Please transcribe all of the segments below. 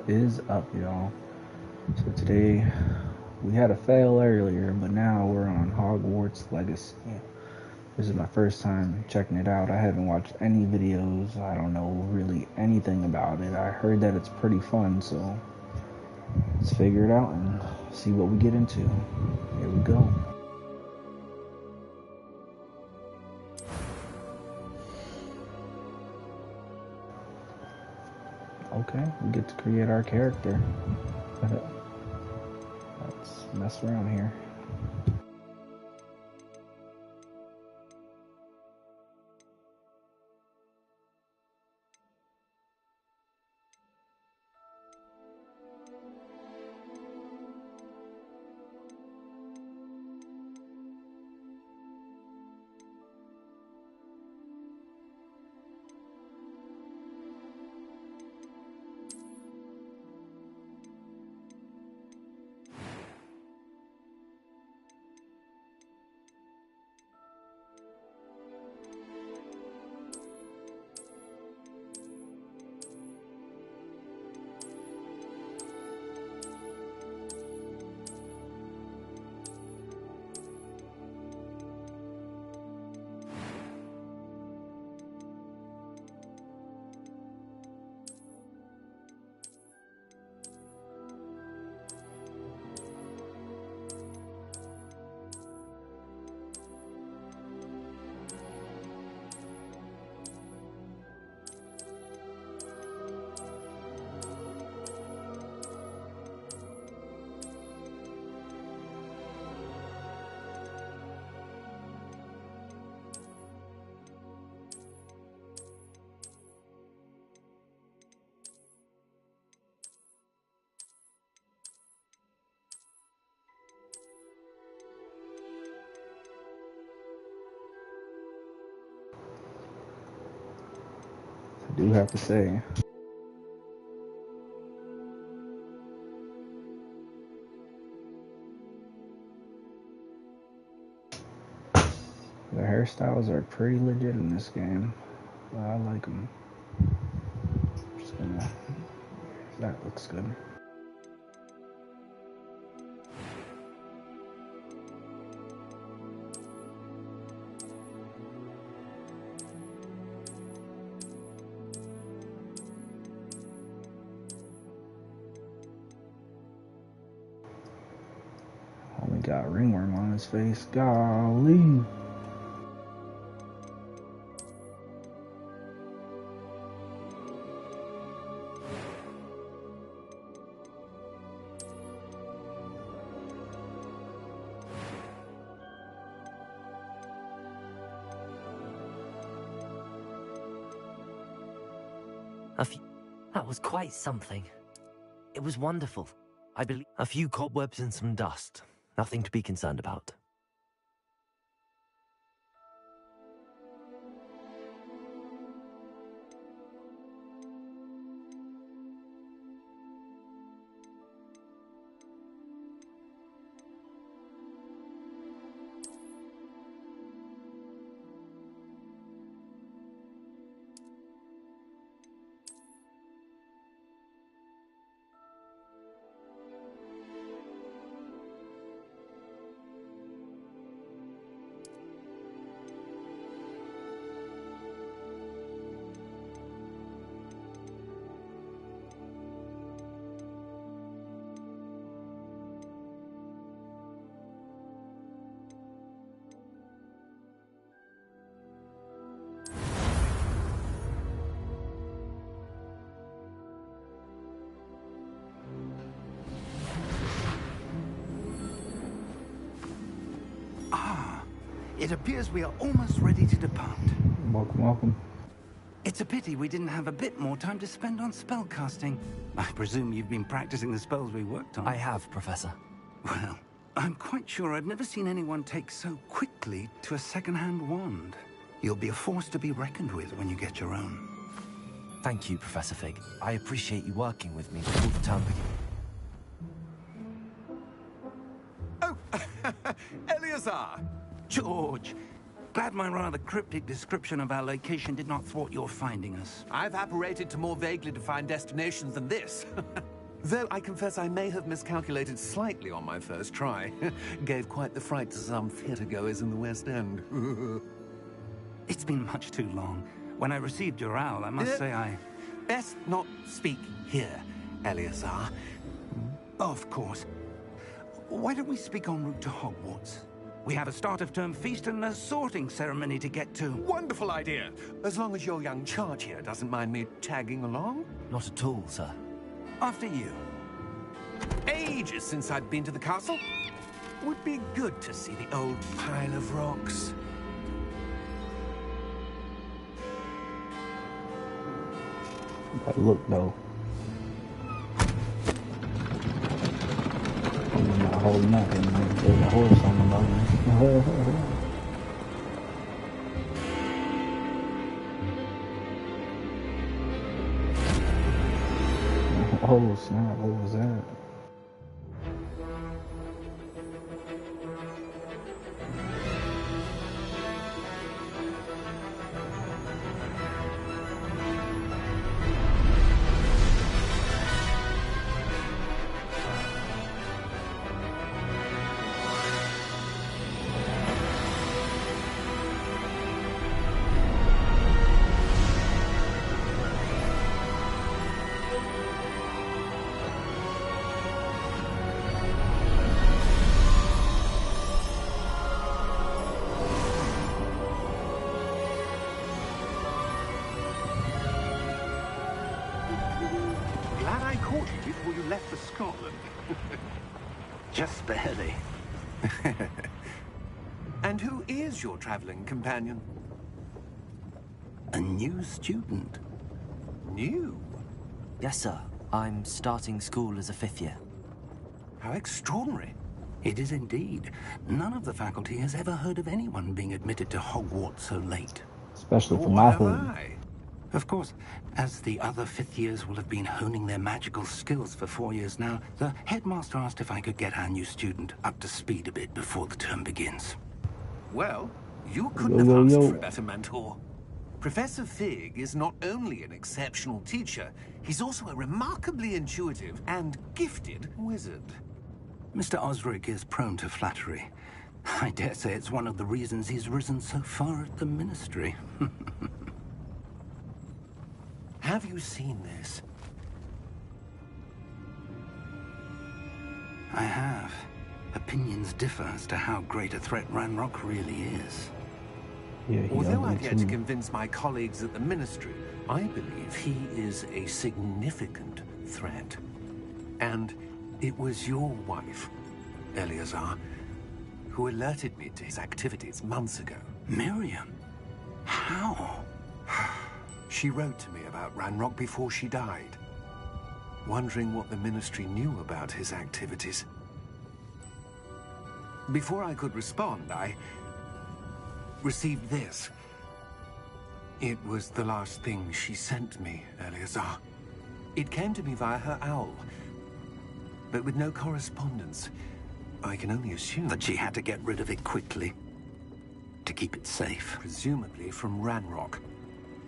What is up, y'all? So today we had a fail earlier, but now we're on Hogwarts Legacy. This is my first time checking it out. I haven't watched any videos. I don't know really anything about it. I heard that it's pretty fun, so let's figure it out and see what we get into. Here we go. Okay, we get to create our character. Let's mess around here. I do have to say, the hairstyles are pretty legit in this game. I like them. Just gonna. That looks good. Only got ringworm on his face. Golly. That was quite something. It was wonderful. I believe a few cobwebs and some dust. Nothing to be concerned about. It appears we are almost ready to depart. Welcome, welcome. It's a pity we didn't have a bit more time to spend on spellcasting. I presume you've been practicing the spells we worked on. I have, Professor. Well, I'm quite sure I've never seen anyone take so quickly to a second-hand wand. You'll be a force to be reckoned with when you get your own. Thank you, Professor Fig. I appreciate you working with me before the term begins. Oh, Eleazar! George, glad my rather cryptic description of our location did not thwart your finding us. I've apparated to more vaguely defined destinations than this. Though I confess I may have miscalculated slightly on my first try. Gave quite the fright to some theatre-goers in the West End. It's been much too long. When I received your owl, I must say I... Best not speak here, Eleazar. Of course. Why don't we speak en route to Hogwarts? We have a start-of-term feast and a sorting ceremony to get to. Wonderful idea! As long as your young charge here doesn't mind me tagging along. Not at all, sir. After you. Ages since I'd been to the castle. Would be good to see the old pile of rocks. But look though. I'm not holding nothing. There's a horse on the motor. Oh snap, what was that? Glad I caught you before you left for Scotland. Just barely. And who is your traveling companion? A new student. New? Yes, sir. I'm starting school as a 5th year. How extraordinary. It is indeed. None of the faculty has ever heard of anyone being admitted to Hogwarts so late. Especially for What my have hood. I? Of course, as the other 5th years will have been honing their magical skills for 4 years now, the headmaster asked if I could get our new student up to speed a bit before the term begins. Well, you couldn't Yo, have yo, asked yo. for a better mentor. Professor Fig is not only an exceptional teacher, he's also a remarkably intuitive and gifted wizard. Mr. Osric is prone to flattery. I dare say it's one of the reasons he's risen so far at the ministry. Have you seen this? I have. Opinions differ as to how great a threat Ranrock really is. Yeah, he Although ugly I've yet to too. convince my colleagues at the ministry, I believe he is a significant threat. And it was your wife, Eleazar, who alerted me to his activities months ago. Miriam? How? She wrote to me about Ranrock before she died, wondering what the ministry knew about his activities. Before I could respond, I received this. It was the last thing she sent me, Eleazar. It came to me via her owl, but with no correspondence. I can only assume That she had to get rid of it quickly to keep it safe. presumably from Ranrock.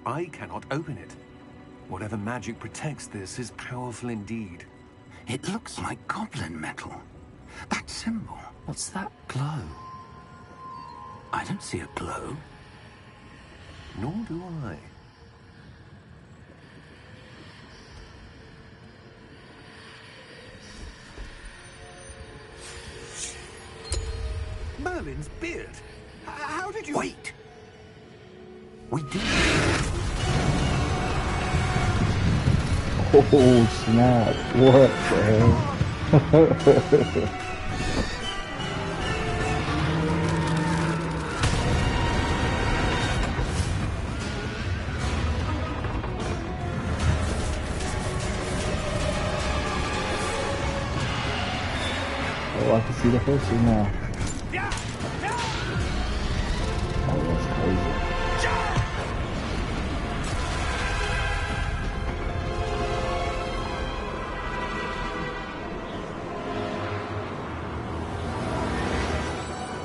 I cannot open it. Whatever magic protects this is powerful indeed. It looks like goblin metal. That symbol. What's that glow? I don't see a glow. Nor do I. Merlin's beard. How did you... Wait! We did. Oh snap! What the hell? Oh, I can see the horses now. Oh, that's crazy.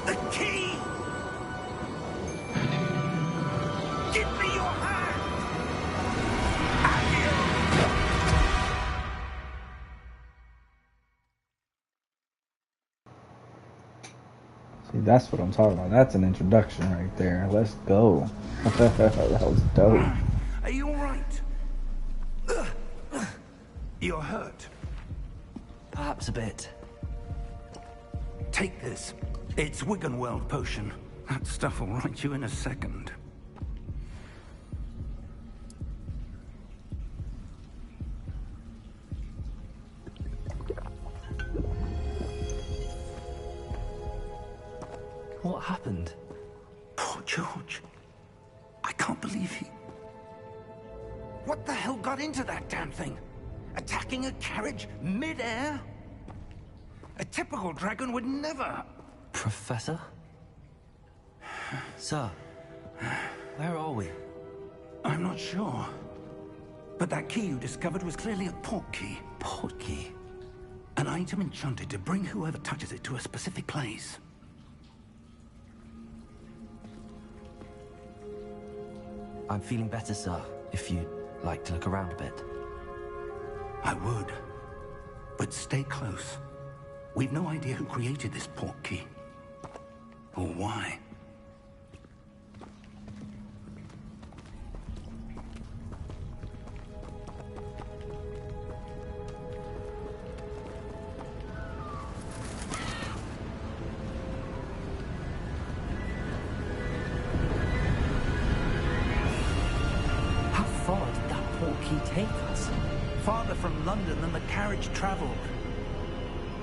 The key! Give me your hand! Accio! See, that's what I'm talking about. That's an introduction right there. Let's go. That was dope. Are you all right? You're hurt. Perhaps a bit. Take this. It's Wiggenweld potion. That stuff will right you in a second. What happened? Poor George. I can't believe he... What the hell got into that damn thing? Attacking a carriage mid-air? A typical dragon would never... Professor? Sir, where are we? I'm not sure. But that key you discovered was clearly a portkey. Portkey? An item enchanted to bring whoever touches it to a specific place. I'm feeling better, sir, if you'd like to look around a bit. I would. But stay close. We've no idea who created this portkey. Or why. How far did that portkey take us? Farther from London than the carriage traveled.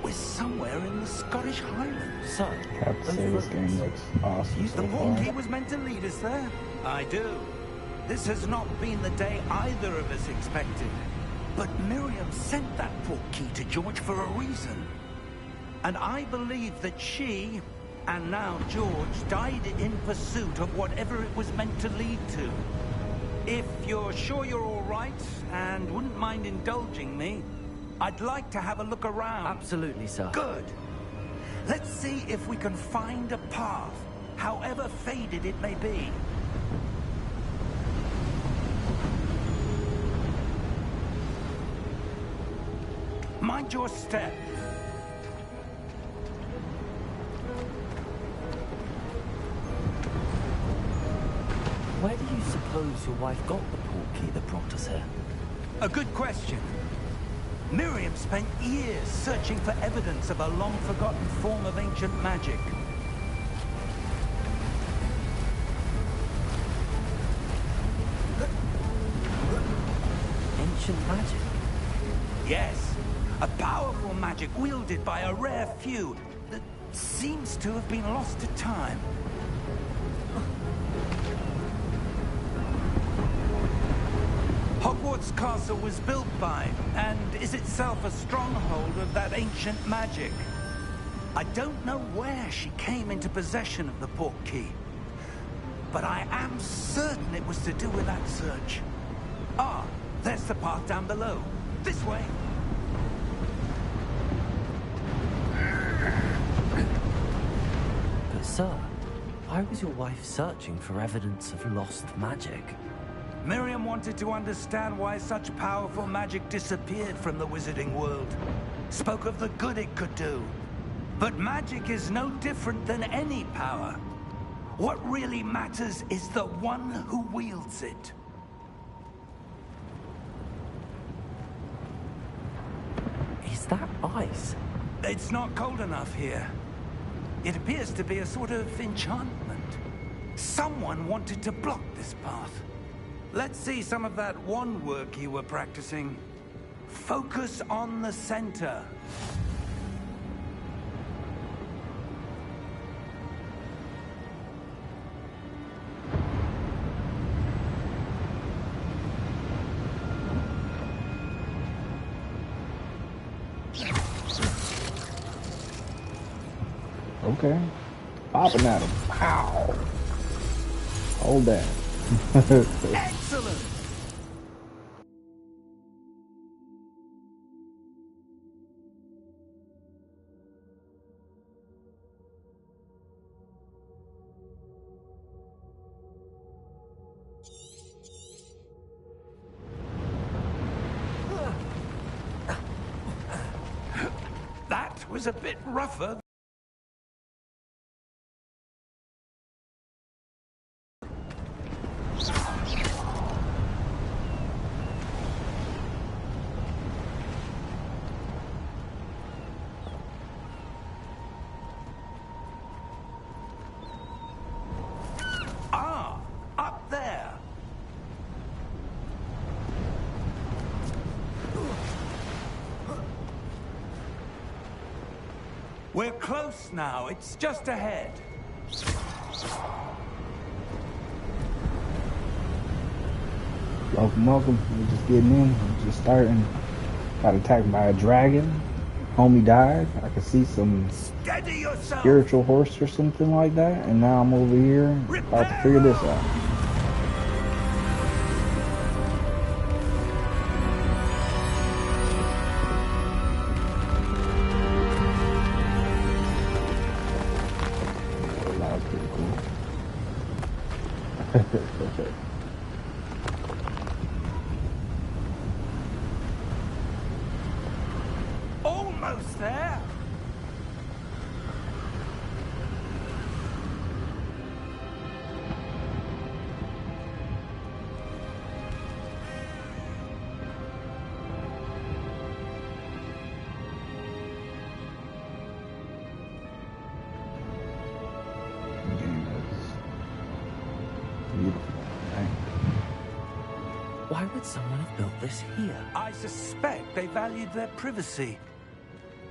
We're somewhere in the Scottish Highlands. Sir, I have to say, this game looks awesome The so portkey far. was meant to lead us there. I do. This has not been the day either of us expected. But Miriam sent that portkey to George for a reason. And I believe that she, and now George, died in pursuit of whatever it was meant to lead to. If you're sure you're all right, and wouldn't mind indulging me, I'd like to have a look around. Absolutely, sir. Good. Let's see if we can find a path, however faded it may be. Mind your step. Where do you suppose your wife got the portkey that brought us here? A good question. Miriam spent years searching for evidence of a long-forgotten form of ancient magic. Ancient magic? Yes, a powerful magic wielded by a rare few that seems to have been lost to time. Hogwarts Castle was built by, and is itself a stronghold of that ancient magic. I don't know where she came into possession of the portkey, but I am certain it was to do with that search. Ah, there's the path down below. This way. But sir, why was your wife searching for evidence of lost magic? Miriam wanted to understand why such powerful magic disappeared from the wizarding world. Spoke of the good it could do. But magic is no different than any power. What really matters is the one who wields it. Is that ice? It's not cold enough here. It appears to be a sort of enchantment. Someone wanted to block this path. Let's see some of that wand work you were practicing. Focus on the center. Okay. Popping at him. Pow. Hold that. Excellent! That was a bit rougher We're close now. It's just ahead. Welcome, welcome. We're just getting in. We're just starting. Got attacked by a dragon. Homie died. I could see some Steady yourself. spiritual horse or something like that. And now I'm over here about to figure this out. That was pretty cool. Almost there. The game is beautiful. Right? Why would someone have built this here? I suspect they valued their privacy.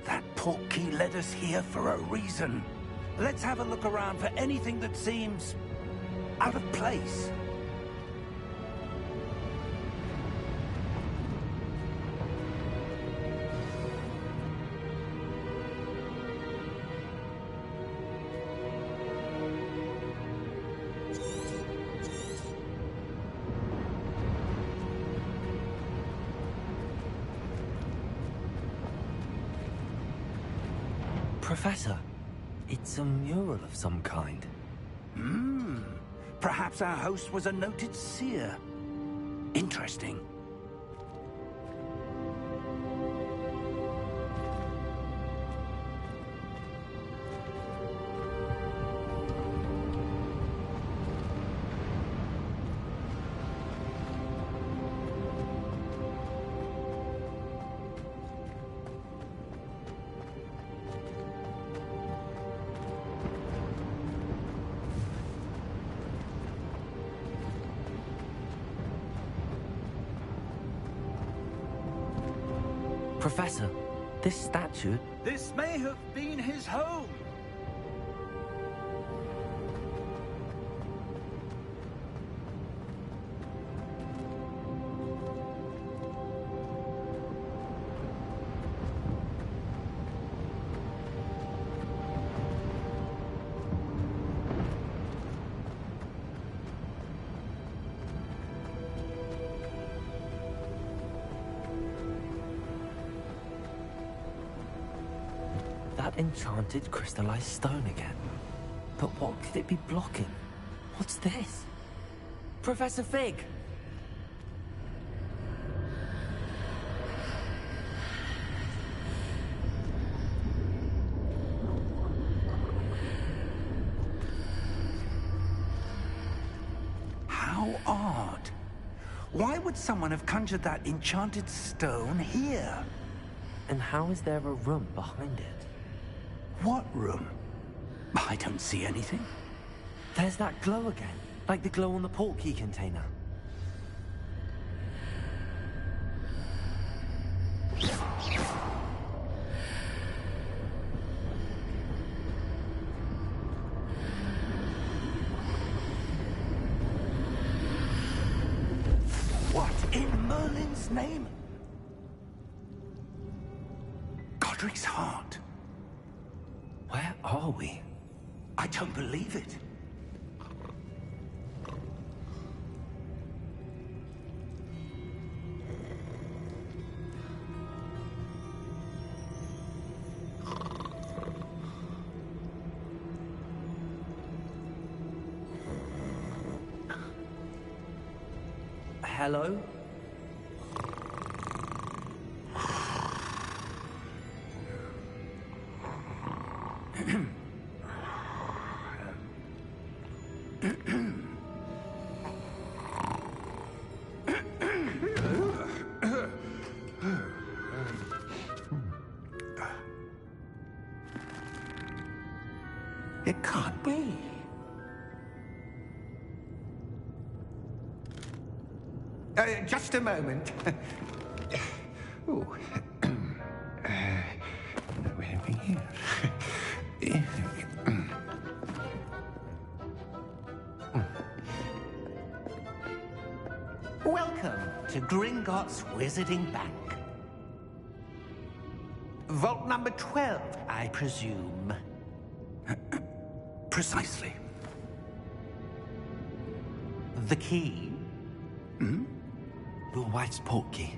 That portkey led us here for a reason. Let's have a look around for anything that seems out of place. Professor, it's a mural of some kind. Perhaps our host was a noted seer. Interesting. Professor, this statue... This may have been his home. That enchanted crystallized stone again. But what could it be blocking? What's this? Professor Fig! How odd. Why would someone have conjured that enchanted stone here? And how is there a room behind it? What room? I don't see anything. There's that glow again, like the glow on the portkey container. What in Merlin's name? Godric's heart. Where are we? I don't believe it. Hello? It can't be. Just a moment. Oh. No, anything here. Welcome to Gringotts Wizarding Bank. Vault number 12, I presume. Precisely. The key? Hmm? Your wife's portkey.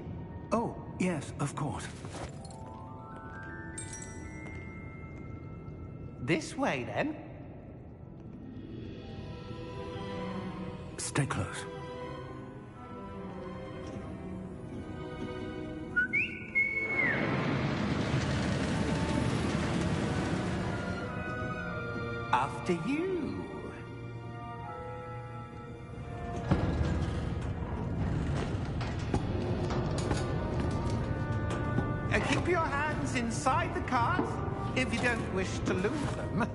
Oh, yes, of course. This way, then. Stay close. After you. Keep your hands inside the cart if you don't wish to lose them.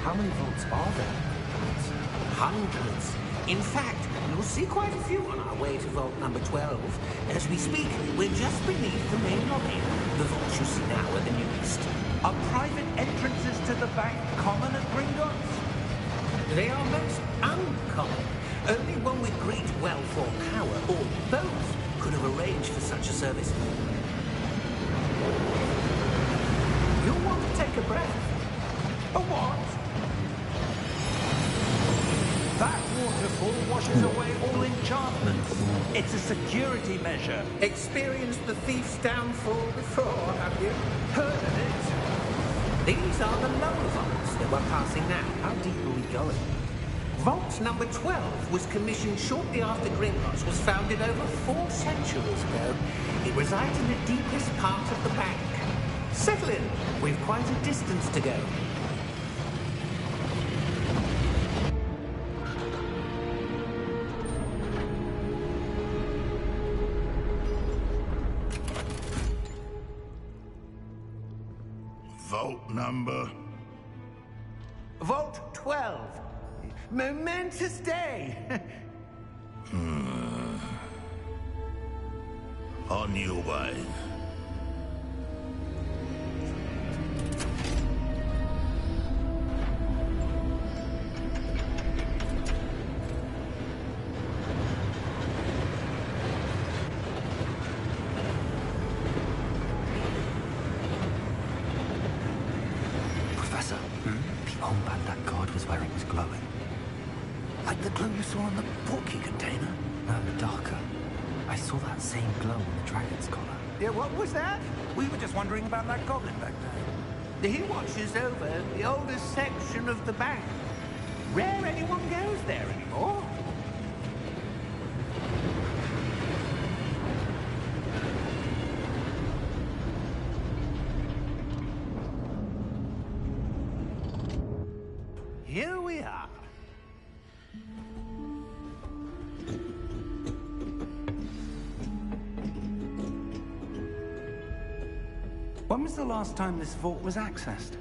How many vaults are there? Hundreds. In fact, you'll see quite a few on our way to vault number 12. As we speak, we're just beneath the main lobby. The vaults you see now are the newest. Are private entrances to the bank common at Gringotts? They are most uncommon. Only one with great wealth or power, or both, could have arranged for such a service. You'll want to take a breath. A what? That waterfall washes away all enchantments. It's a security measure. Experienced the thief's downfall before, have you? Heard of it? These are the lower vaults that we're passing now. How deep are we going? Vault number 12 was commissioned shortly after Gringotts was founded over 4 centuries ago. It resides in the deepest part of the bank. Settle in. We've quite a distance to go. Vault number? Vault 12. Momentous day. On your way. Professor, the armband that guard was wearing was glowing. Like the glow you saw on the portkey container? No, darker. I saw that same glow on the dragon's collar. Yeah, what was that? We were just wondering about that goblin back there. He watches over the oldest section of the bank. Rare anyone goes there anymore. Here we are. When was the last time this vault was accessed?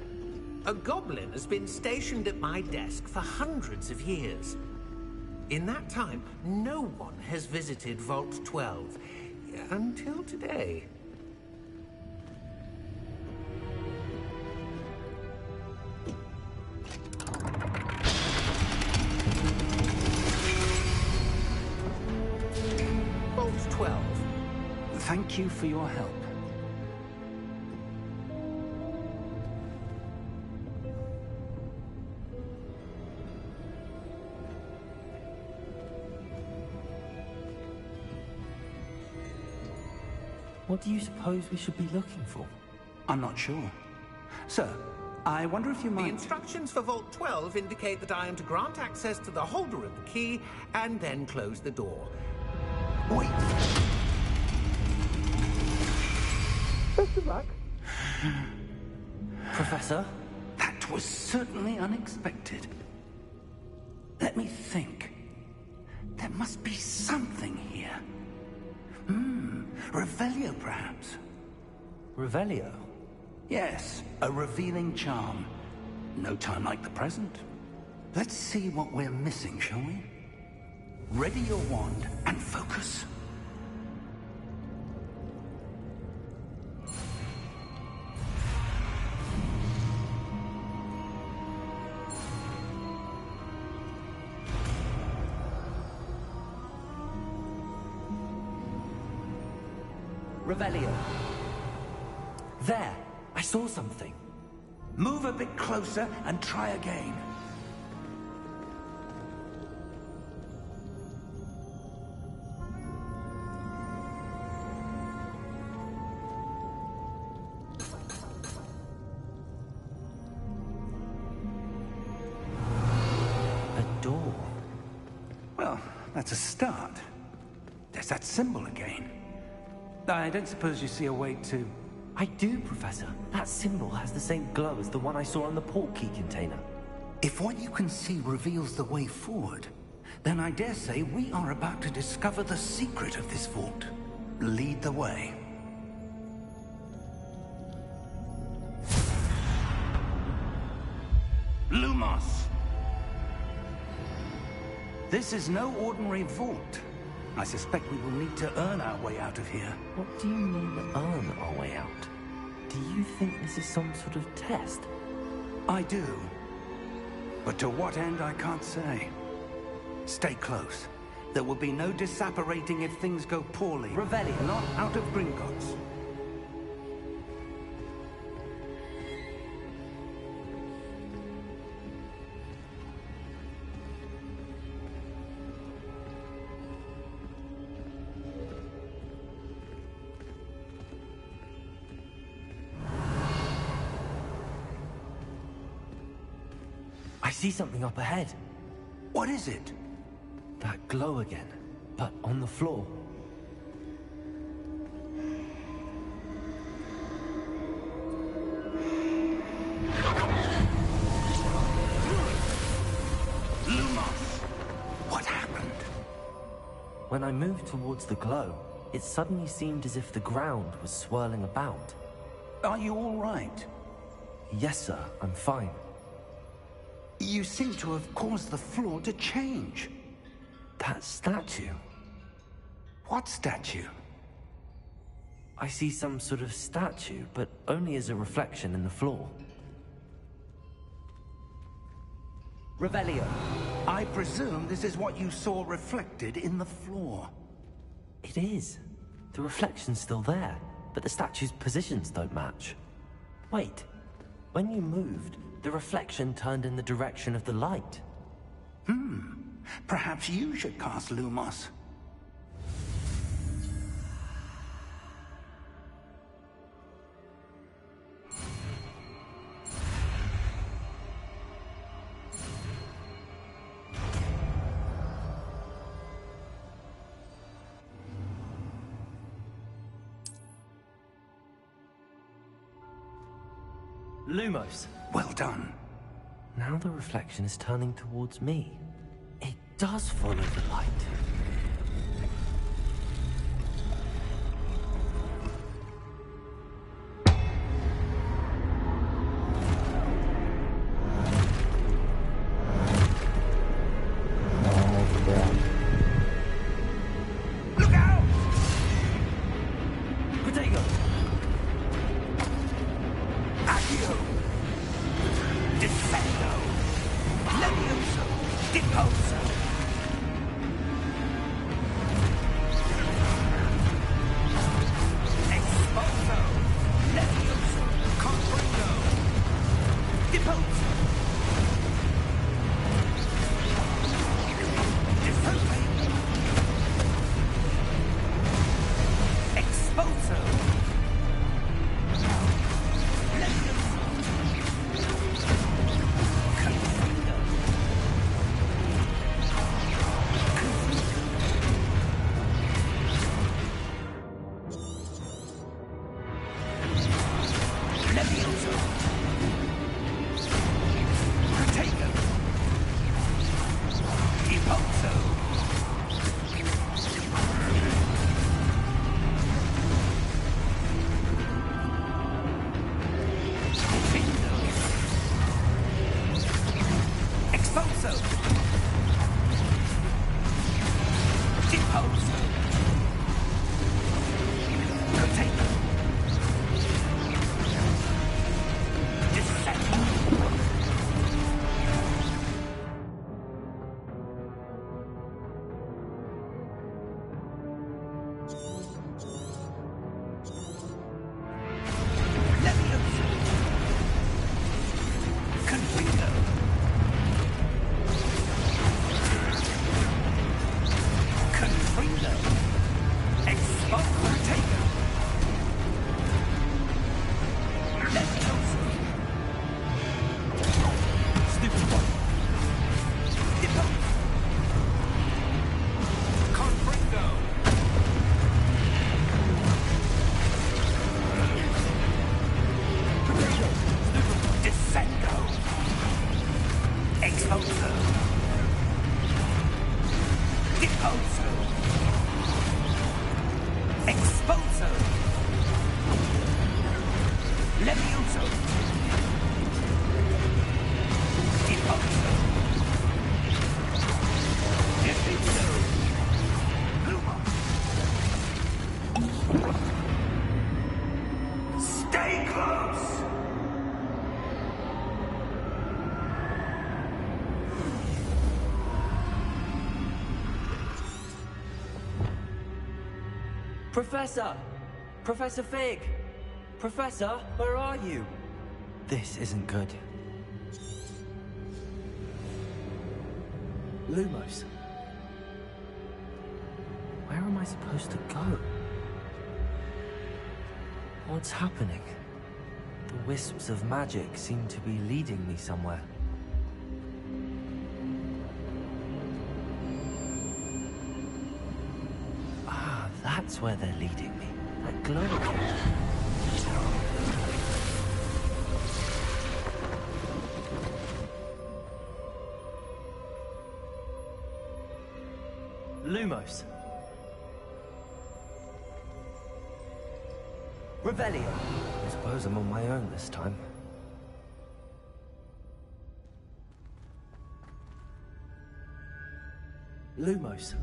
A goblin has been stationed at my desk for hundreds of years. In that time, no one has visited Vault 12. Until today. Vault 12. Thank you for your help. What do you suppose we should be looking for? I'm not sure. Sir, I wonder if you The might... instructions for Vault 12 indicate that I am to grant access to the holder of the key and then close the door. Wait! Best of luck. Professor? That was certainly unexpected. Let me think. There must be something here. Revelio, perhaps. Revelio? Yes, a revealing charm. No time like the present. Let's see what we're missing, shall we? Ready your wand and focus. Revelio. There, I saw something. Move a bit closer and try again. A door. Well, that's a start. There's that symbol again. I don't suppose you see a way to... I do, Professor. That symbol has the same glow as the one I saw on the portkey container. If what you can see reveals the way forward, then I dare say we are about to discover the secret of this vault. Lead the way. Lumos! This is no ordinary vault. I suspect we will need to earn our way out of here. What do you mean, earn our way out? Do you think this is some sort of test? I do. But to what end, I can't say. Stay close. There will be no disapparating if things go poorly. Revelio. Not out of Gringotts. I see something up ahead. What is it? That glow again, but on the floor. Lumos! What happened? When I moved towards the glow, it suddenly seemed as if the ground was swirling about. Are you all right? Yes, sir, I'm fine. You seem to have caused the floor to change. That statue. What statue? I see some sort of statue, but only as a reflection in the floor. Revelio. I presume this is what you saw reflected in the floor. It is. The reflection's still there, but the statue's positions don't match. Wait. When you moved, the reflection turned in the direction of the light. Perhaps you should cast Lumos. Lumos. Well done. Now the reflection is turning towards me. It does follow the light. Look out! Protego! Accio! Defendo! Levioso! Deposo! Exposo! Levioso! Comprendo! Deposo! Defende! Exposo! Levioso! Confendo! Impulso! Expulso! Levioso! Impulso! Diffuso! Lumos! Stay close! Professor! Professor Fig! Professor, where are you? This isn't good. Lumos. Where am I supposed to go? What's happening? The wisps of magic seem to be leading me somewhere. Ah, that's where they're leading me. That glow again. Lumos. Revelio. I suppose I'm on my own this time. Lumos.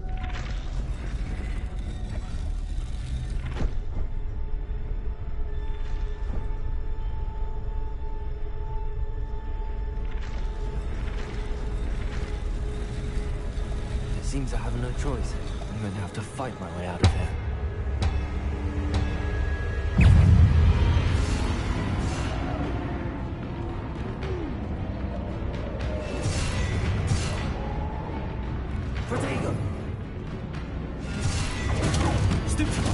It seems I have no choice. I'm going to have to fight my way out of here. Protego! Stupid!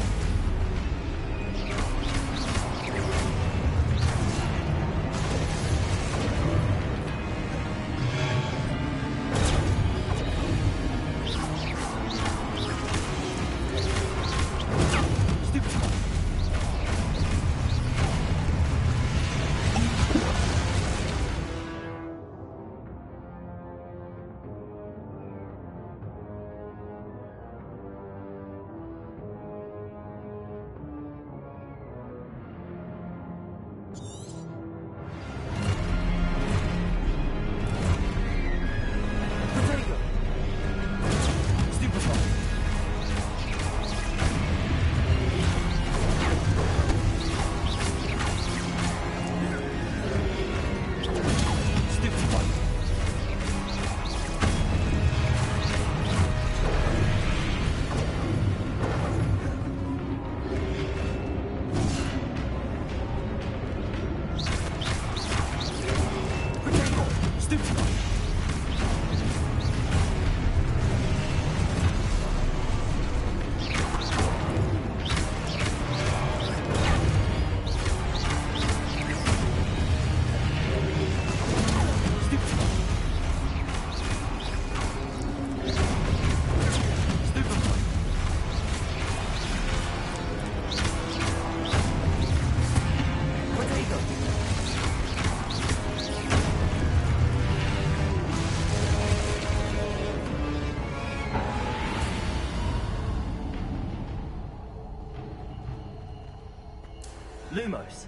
Lumos.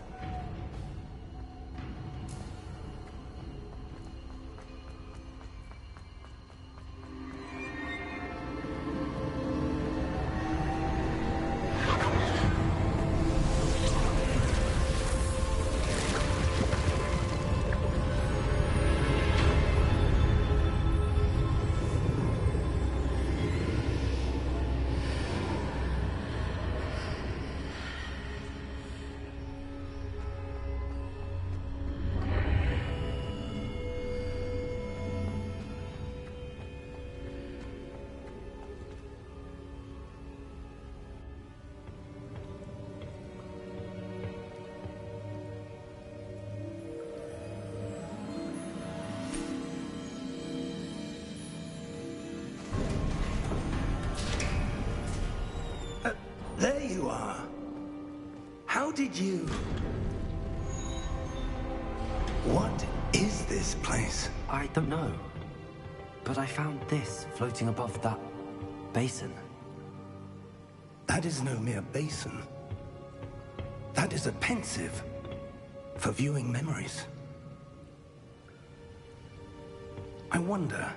There you are. How did you... What is this place? I don't know. But I found this floating above that basin. That is no mere basin. That is a pensive for viewing memories. I wonder...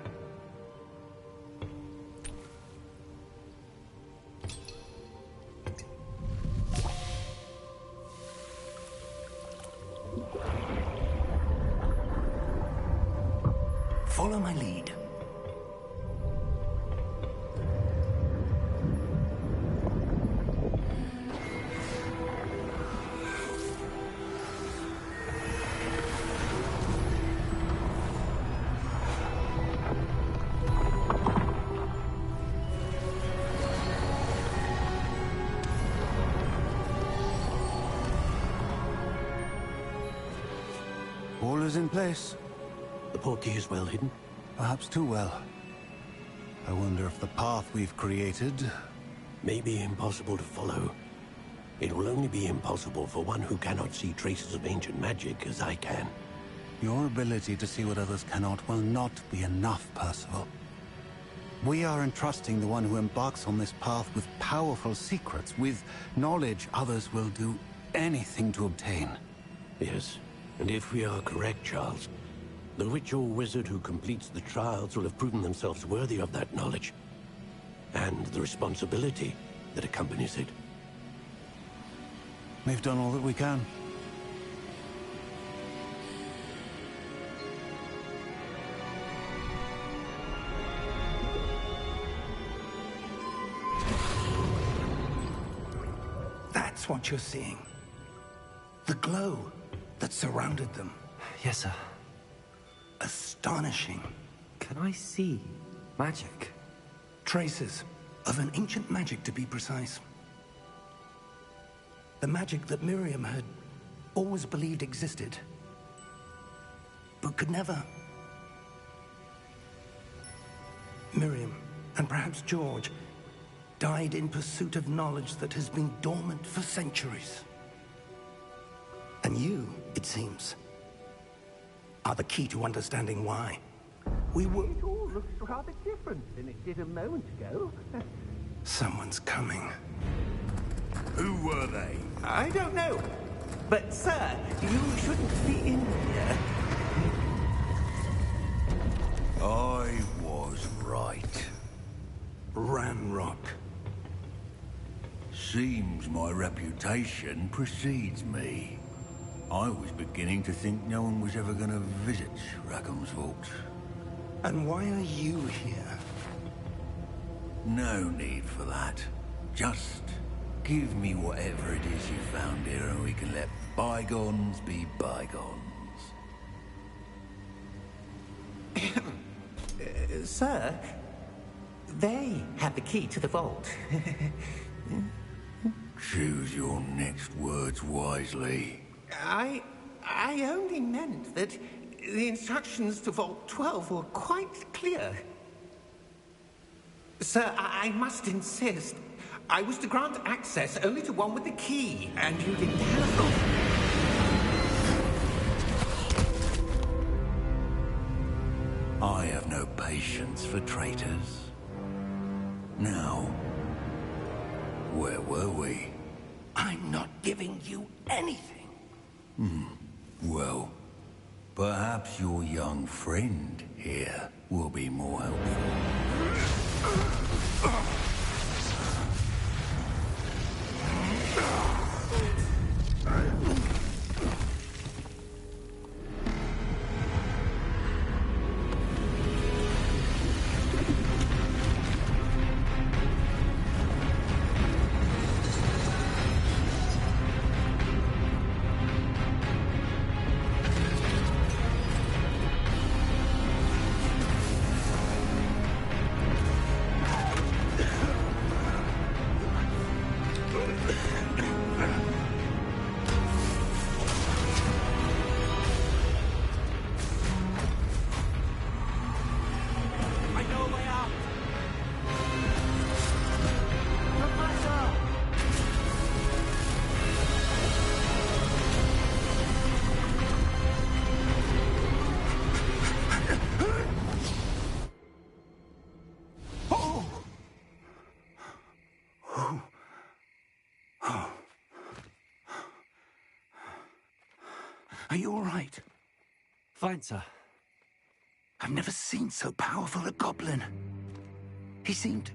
Follow my lead. All is in place. The portkey is well hidden. Perhaps too well. I wonder if the path we've created... May be impossible to follow. It will only be impossible for one who cannot see traces of ancient magic as I can. Your ability to see what others cannot will not be enough, Percival. We are entrusting the one who embarks on this path with powerful secrets, with knowledge others will do anything to obtain. Yes, and if we are correct, Charles, the witch or wizard who completes the trials will have proven themselves worthy of that knowledge, and the responsibility that accompanies it. We've done all that we can. That's what you're seeing. The glow that surrounded them. Yes, sir. Astonishing. Can I see magic? Traces of an ancient magic, to be precise. The magic that Miriam had always believed existed, but could never. Miriam, and perhaps George, died in pursuit of knowledge that has been dormant for centuries. And you, it seems, are the key to understanding why. We were... It all looks rather different than it did a moment ago. Someone's coming. Who were they? I don't know. But, sir, you shouldn't be in here. I was right. Ranrock. Seems my reputation precedes me. I was beginning to think no one was ever going to visit Rackham's vault. And why are you here? No need for that. Just give me whatever it is you found here and we can let bygones be bygones. Sir, they have the key to the vault. Choose your next words wisely. I only meant that the instructions to Vault 12 were quite clear. Sir, I must insist. I was to grant access only to one with the key, and you didn't have it. I have no patience for traitors. Now, where were we? I'm not giving you anything. Well, perhaps your young friend here will be more helpful. Are you all right? Fine, sir. I've never seen so powerful a goblin. He seemed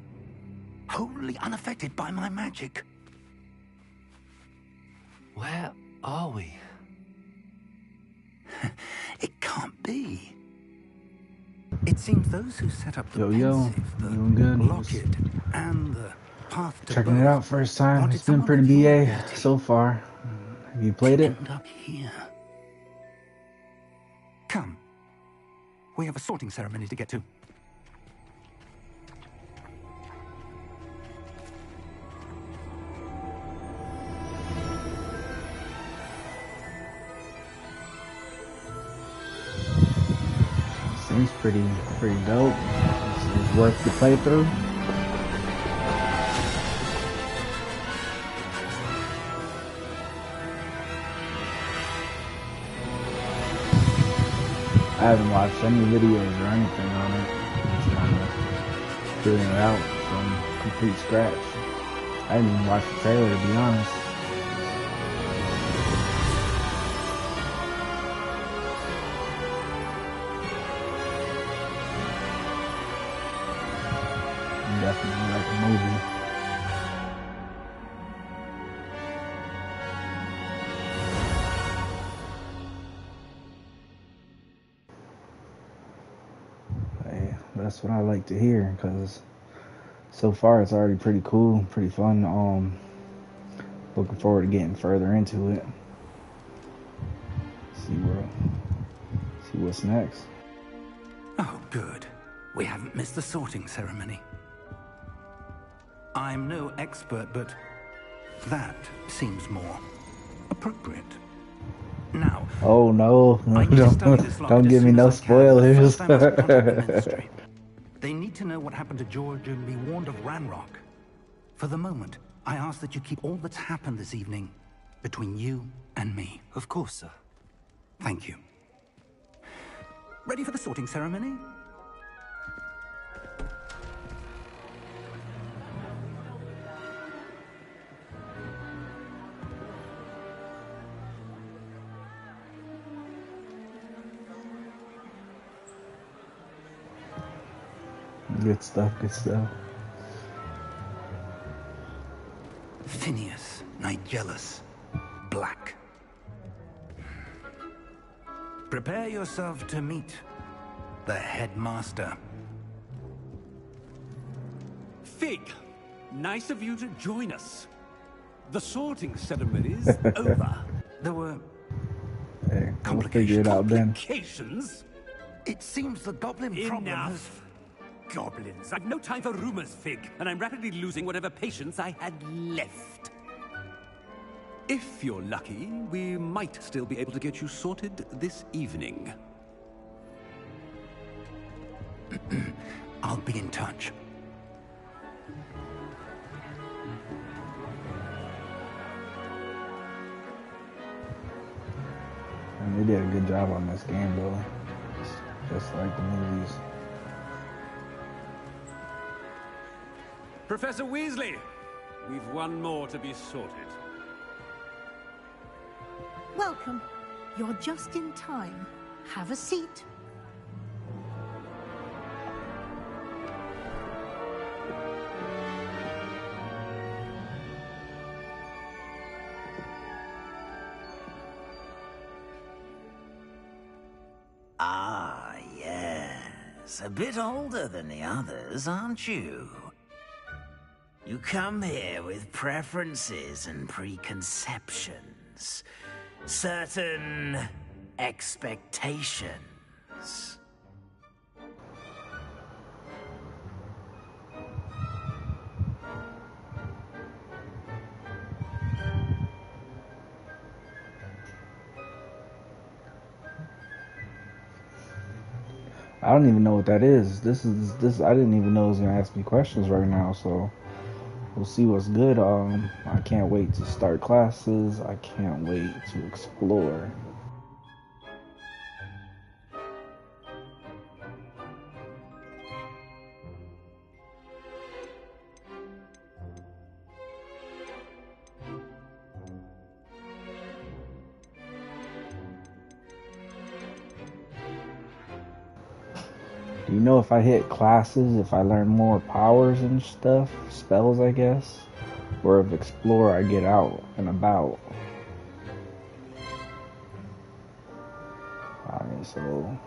wholly unaffected by my magic. Where are we? It can't be. It seems those who set up the Yo, pensive, the doing good. locket, and the path to Checking it both out first time. wanted It's been someone pretty of your BA ability so far. Have you played to it? end up here. Come. We have a sorting ceremony to get to. Seems pretty dope. It's worth the playthrough. I haven't watched any videos or anything on it. Just kind of figuring it out from complete scratch. I didn't even watch the trailer, to be honest. Definitely like a movie. Hey, that's what I like to hear, because so far it's already pretty cool, pretty fun. Looking forward to getting further into it. See what's next. Oh, good. We haven't missed the sorting ceremony. I'm no expert, but that seems more appropriate. Now, Oh no, I need to study this locket don't as give me soon no as I can. The spoilers. first I must contact the ministry. They need to know what happened to George and be warned of Ranrock. For the moment, I ask that you keep all that's happened this evening between you and me. Of course, sir. Thank you. Ready for the sorting ceremony? Good stuff, good stuff. Phineas, Nigellus, Black. Prepare yourself to meet the headmaster. Fig, nice of you to join us. The sorting ceremony's over. There were Hey, we'll figure it out then. Complications? It seems the goblin problem has... Enough. Goblins. I've no time for rumors, Fig, and I'm rapidly losing whatever patience I had left. If you're lucky, we might still be able to get you sorted this evening. I'll be in touch. And they did a good job on this game, though. It's just like the movies. Professor Weasley, we've one more to be sorted. Welcome. You're just in time. Have a seat. Ah, yes. A bit older than the others, aren't you? You come here with preferences and preconceptions. Certain expectations. I don't even know what that is. This. I didn't even know it was gonna ask me questions right now. So we'll see what's good. I can't wait to start classes. I can't wait to explore. Do you know if I hit classes, if I learn more powers and stuff, spells I guess, or if Explorer I get out and about? Alright, so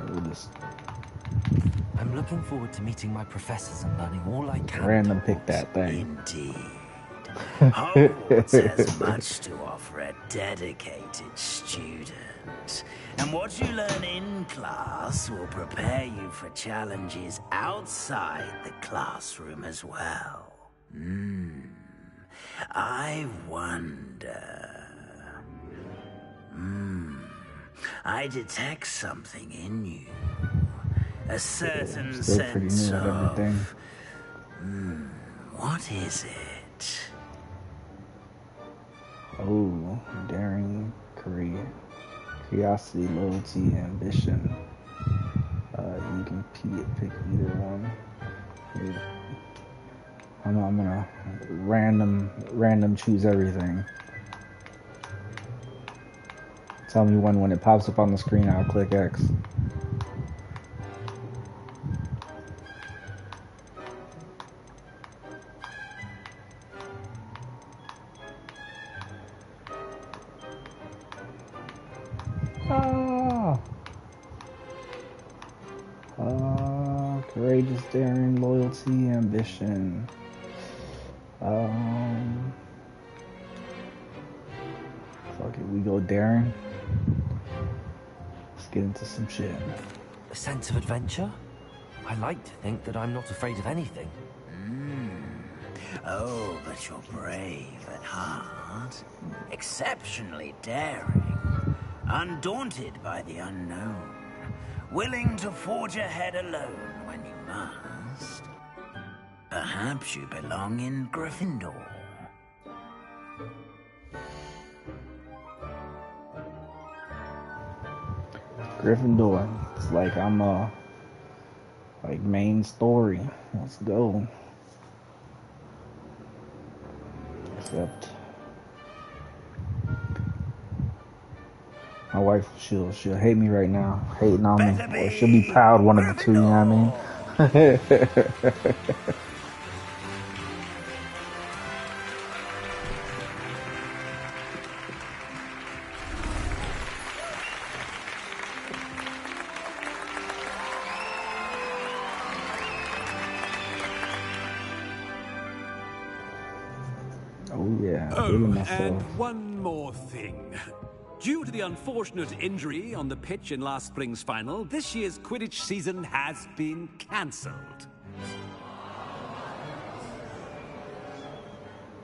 we'll just I'm looking forward to meeting my professors and learning all I can. random pick that thing. Indeed. Hogwarts has much to offer a dedicated student. And what you learn in class will prepare you for challenges outside the classroom as well. I wonder... I detect something in you. A certain sense of... what is it? Oh, daring, curiosity, loyalty, ambition. You can pick either one. Here. I'm gonna random choose everything. Tell me when it pops up on the screen, I'll click X. Courageous, daring, loyalty, ambition. Fuck it, we go daring. Let's get into some shit. A sense of adventure? I like to think that I'm not afraid of anything. Oh, but you're brave at heart. Exceptionally daring. Undaunted by the unknown. Willing to forge ahead alone when you must. Perhaps you belong in Gryffindor. Gryffindor. It's like I'm like main story. Let's go. Except my wife, she'll hate me right now, hating on me, or she'll be proud, one of the two. You know what I mean? Oh yeah. And one more thing. Due to the unfortunate injury on the pitch in last spring's final, this year's Quidditch season has been cancelled.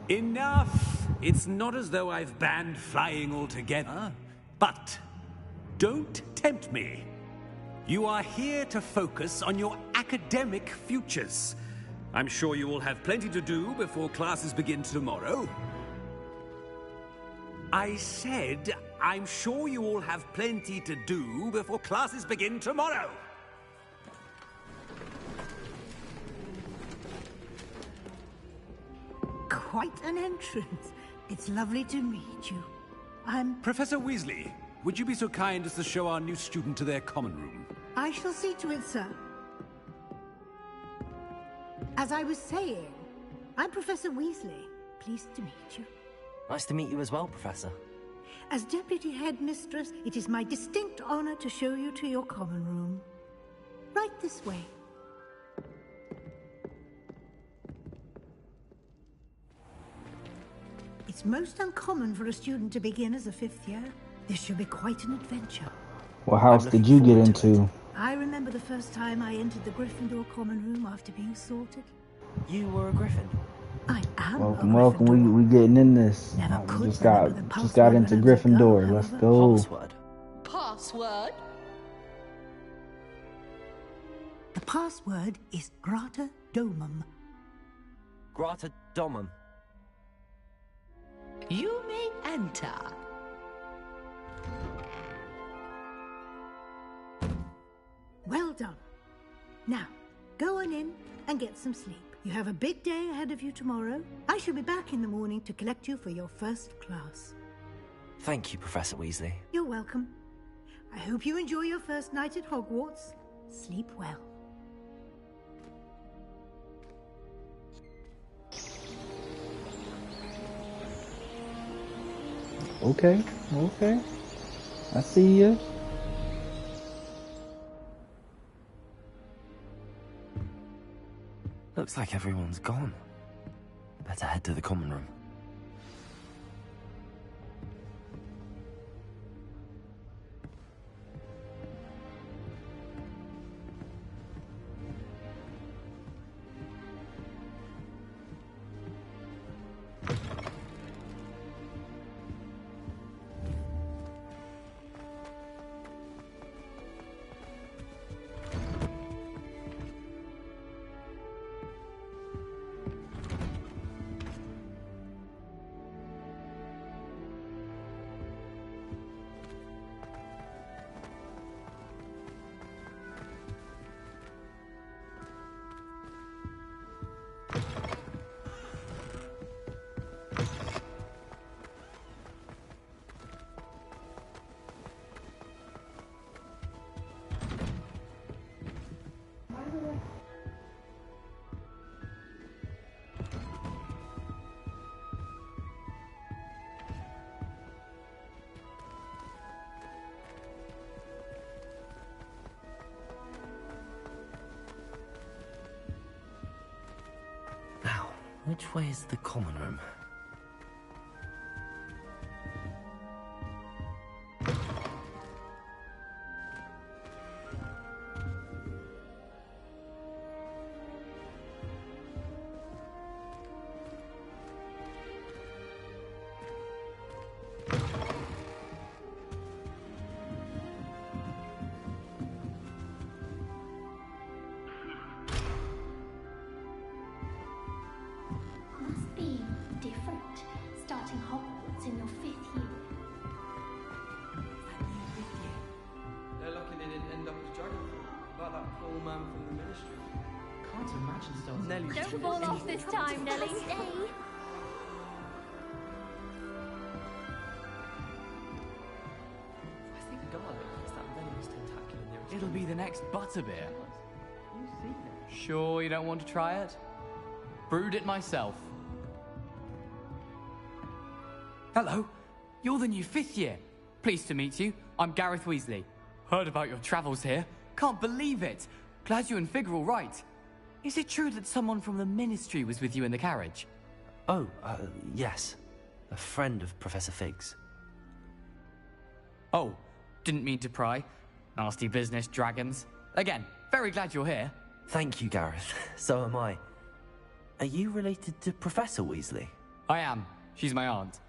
Enough! It's not as though I've banned flying altogether. But don't tempt me. You are here to focus on your academic futures. I'm sure you will have plenty to do before classes begin tomorrow. I said, I'm sure you all have plenty to do before classes begin tomorrow. Quite an entrance. It's lovely to meet you. I'm... Professor Weasley, would you be so kind as to show our new student to their common room? I shall see to it, sir. As I was saying, I'm Professor Weasley. Pleased to meet you. Nice to meet you as well, Professor. As Deputy Headmistress, it is my distinct honor to show you to your common room. Right this way. It's most uncommon for a student to begin as a 5th year. This should be quite an adventure. What house did you get into? I remember the first time I entered the Gryffindor common room after being sorted. You were a Griffin? I am Welcome. We getting in this. We just got into Gryffindor. Let's go. Password? The password is Grata Domum. Grata Domum. You may enter. Well done. Now, go on in and get some sleep. You have a big day ahead of you tomorrow. I shall be back in the morning to collect you for your first class. Thank you, Professor Weasley. You're welcome. I hope you enjoy your first night at Hogwarts. Sleep well. Okay, okay. I see you. Looks like everyone's gone. Better head to the common room. Which way is the common room? Don't fall off this time, Nelly. It'll be the next butterbeer. Sure you don't want to try it? Brewed it myself. Hello, you're the new 5th year. Pleased to meet you. I'm Gareth Weasley. Heard about your travels here. Can't believe it. Glad you and Fig are all right. Is it true that someone from the Ministry was with you in the carriage? Oh, yes. A friend of Professor Fig's. Oh, didn't mean to pry. Nasty business, dragons. Again, very glad you're here. Thank you, Gareth. So am I. Are you related to Professor Weasley? I am. She's my aunt.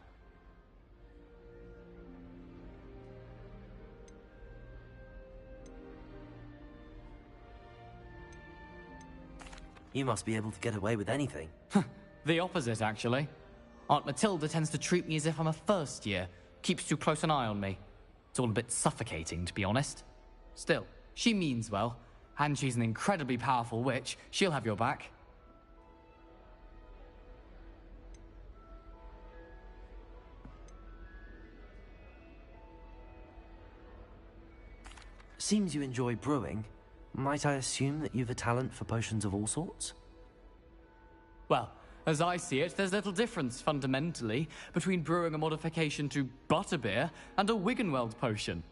You must be able to get away with anything. The opposite, actually. Aunt Matilda tends to treat me as if I'm a first year. Keeps too close an eye on me. It's all a bit suffocating, to be honest. Still, she means well. And she's an incredibly powerful witch. She'll have your back. Seems you enjoy brewing. Might I assume that you've a talent for potions of all sorts? Well, as I see it, there's little difference, fundamentally, between brewing a modification to butterbeer and a Wiggenweld potion.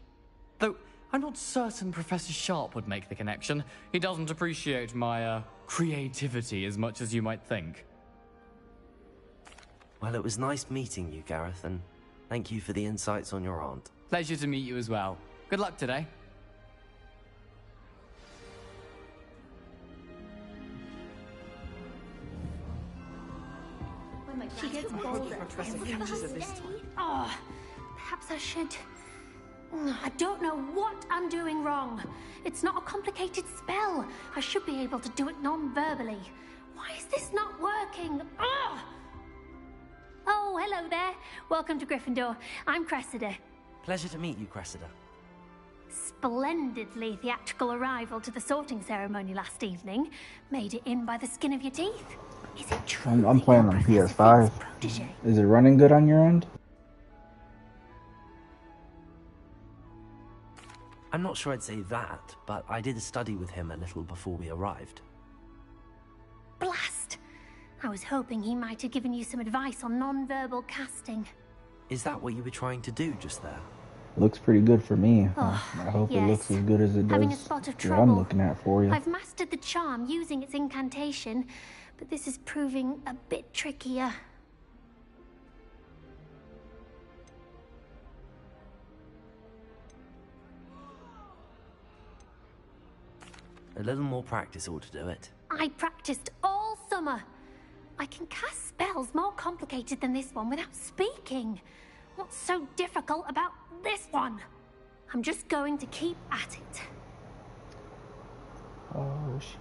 Though, I'm not certain Professor Sharp would make the connection. He doesn't appreciate my, creativity as much as you might think. Well, it was nice meeting you, Gareth, and thank you for the insights on your aunt. Pleasure to meet you as well. Good luck today. She gets bolder every day. Oh, perhaps I should... I don't know what I'm doing wrong. It's not a complicated spell. I should be able to do it non-verbally. Why is this not working? Ugh! Oh, hello there. Welcome to Gryffindor. I'm Cressida. Pleasure to meet you, Cressida. Splendidly theatrical arrival to the sorting ceremony last evening. Made it in by the skin of your teeth. Is it true? I'm playing on PS5. Is it running good on your end? I'm not sure I'd say that, but I did study with him a little before we arrived. Blast! I was hoping he might have given you some advice on non-verbal casting. Is that what you were trying to do just there? Looks pretty good for me. Oh, I hope yes. it looks as good as it does Having a spot of what trouble. I'm looking at for you. I've mastered the charm using its incantation, but this is proving a bit trickier. A little more practice ought to do it. I practiced all summer. I can cast spells more complicated than this one without speaking. What's so difficult about this one? I'm just going to keep at it. Oh, shit.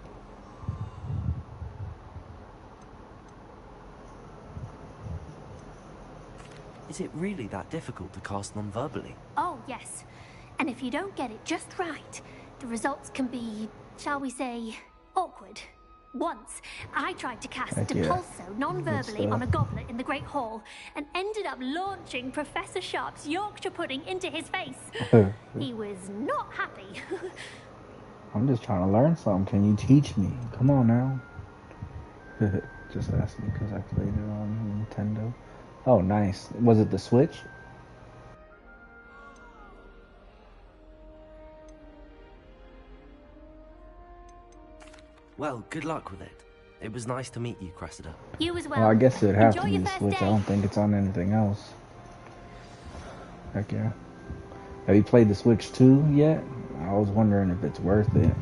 Is it really that difficult to cast non-verbally? Oh, yes. And if you don't get it just right, the results can be, shall we say, awkward. Once, I tried to cast Depulso non-verbally on a goblet in the Great Hall and ended up launching Professor Sharp's Yorkshire pudding into his face. He was not happy. I'm just trying to learn something. Can you teach me? Come on now. Just ask me because I played it on Nintendo. Oh, nice. Was it the Switch? Well, good luck with it. It was nice to meet you, Cressida. You as well. Well, I guess it'd have Enjoy to be your the first Switch. day. I don't think it's on anything else. Heck yeah. Have you played the Switch 2 yet? I was wondering if it's worth it.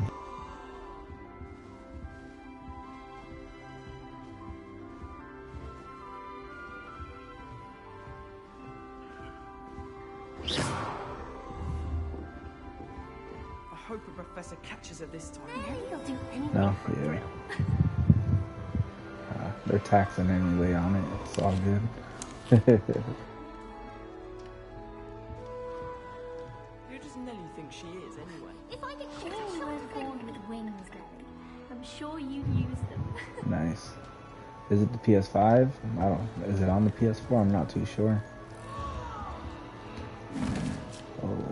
I hope a professor catches her this time. He'll do anything No, for a yeah. thrill. They're taxing anyway on it. It's all good. Who does Nelly think she is, anyway? If I get caught, you weren't born with wings, Nelly. I'm sure you'd use them. Nice. Is it the PS5? I don't. Is it on the PS4? I'm not too sure. Oh.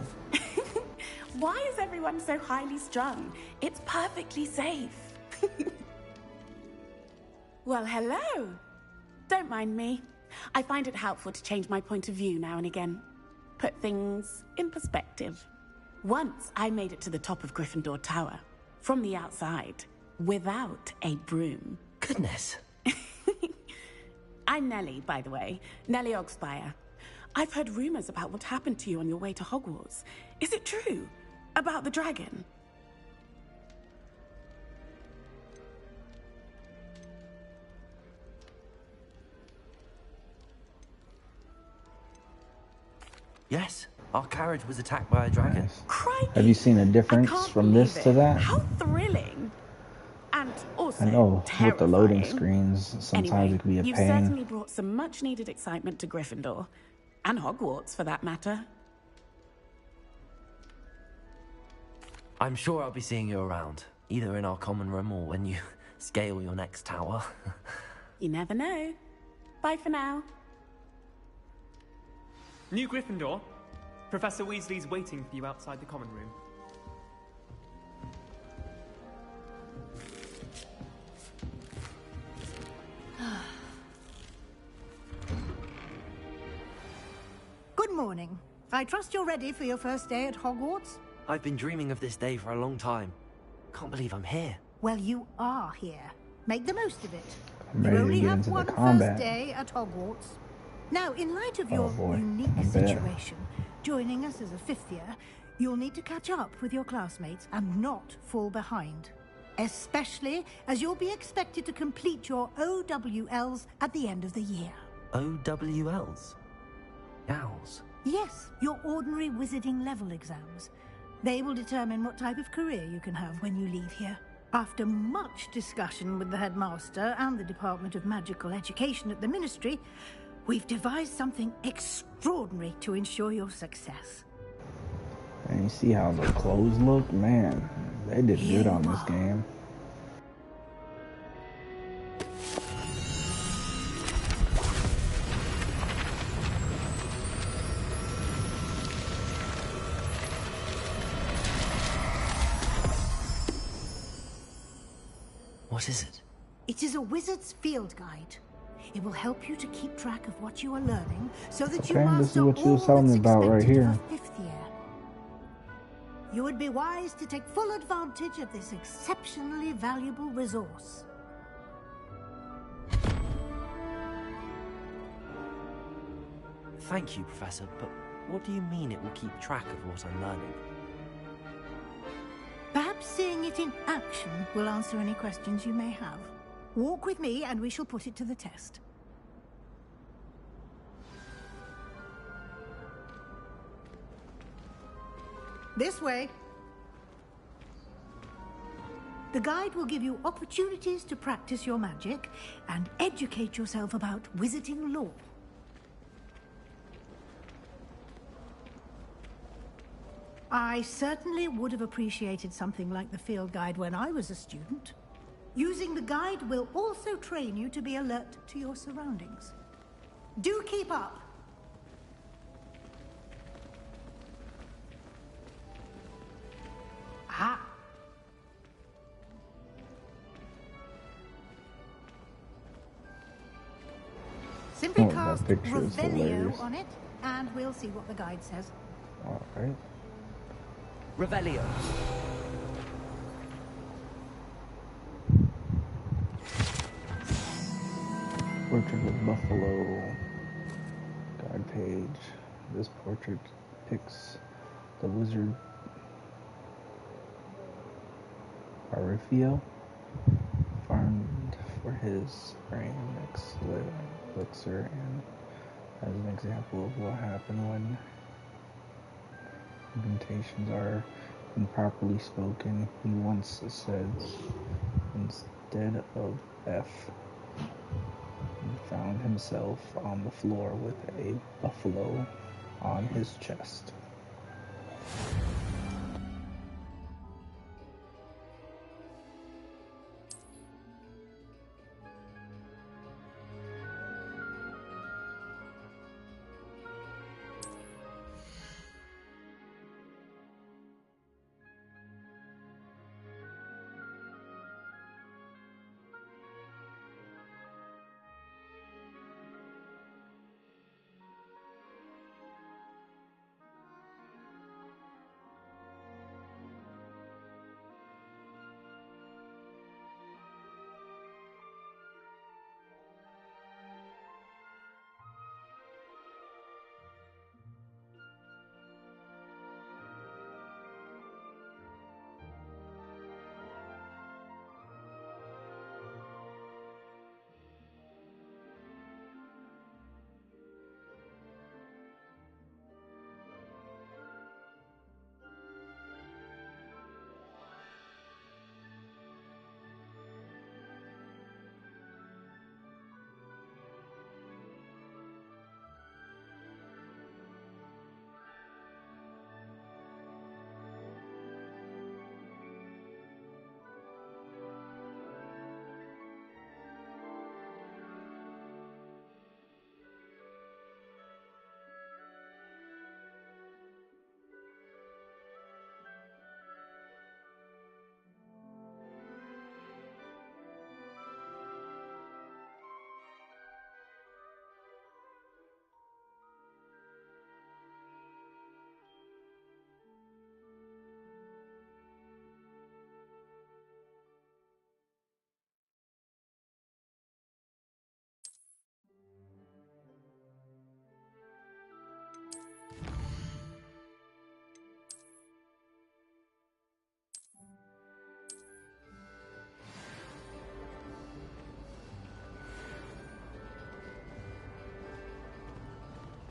Why is everyone so highly strung? It's perfectly safe. Well, hello. Don't mind me. I find it helpful to change my point of view now and again. Put things in perspective. Once I made it to the top of Gryffindor Tower, from the outside, without a broom. Goodness. I'm Nellie, by the way. Nellie Ogspire. I've heard rumors about what happened to you on your way to Hogwarts. Is it true? About the dragon? Yes, our carriage was attacked by a dragon. Nice. Crikey! Have you seen a difference I can't from this believe to it. that? How thrilling! And also I know, with the loading terrifying. screens, sometimes Anyway, it can be a you've pain. certainly brought some much-needed excitement to Gryffindor. And Hogwarts, for that matter. I'm sure I'll be seeing you around, either in our common room or when you scale your next tower. You never know. Bye for now. New Gryffindor. Professor Weasley's waiting for you outside the common room. Good morning. I trust you're ready for your first day at Hogwarts? I've been dreaming of this day for a long time. Can't believe I'm here. Well, you are here. Make the most of it. I'm You ready to only get have into the one combat. first day at Hogwarts. Now, in light of Oh, your boy. unique I bet. situation, joining us as a fifth year, you'll need to catch up with your classmates and not fall behind. Especially as you'll be expected to complete your OWLs at the end of the year. OWLs? Owls? Yes, your ordinary wizarding level exams. They will determine what type of career you can have when you leave here. After much discussion with the headmaster and the Department of Magical Education at the Ministry, we've devised something extraordinary to ensure your success. And you see how the clothes look? Man, they did good on this game. What is it? It is a wizard's field guide. It will help you to keep track of what you are learning, so that you Okay, this is master what you was all telling that's me about right expected here. of a 5th year. You would be wise to take full advantage of this exceptionally valuable resource. Thank you, Professor, but what do you mean it will keep track of what I'm learning? Perhaps seeing it in action will answer any questions you may have. Walk with me and we shall put it to the test. This way. The guide will give you opportunities to practice your magic and educate yourself about wizarding lore. I certainly would have appreciated something like the field guide when I was a student. Using the guide will also train you to be alert to your surroundings. Do keep up! Ah! Simply Oh, that cast picture is Revelio hilarious. on it, and we'll see what the guide says. Alright. Revelio. Portrait of Buffalo. Guide page. This portrait depicts the wizard Arifio, farmed for his brain elixir, and as an example of what happened when incantations are improperly spoken. He once said, instead of F, he found himself on the floor with a buffalo on his chest.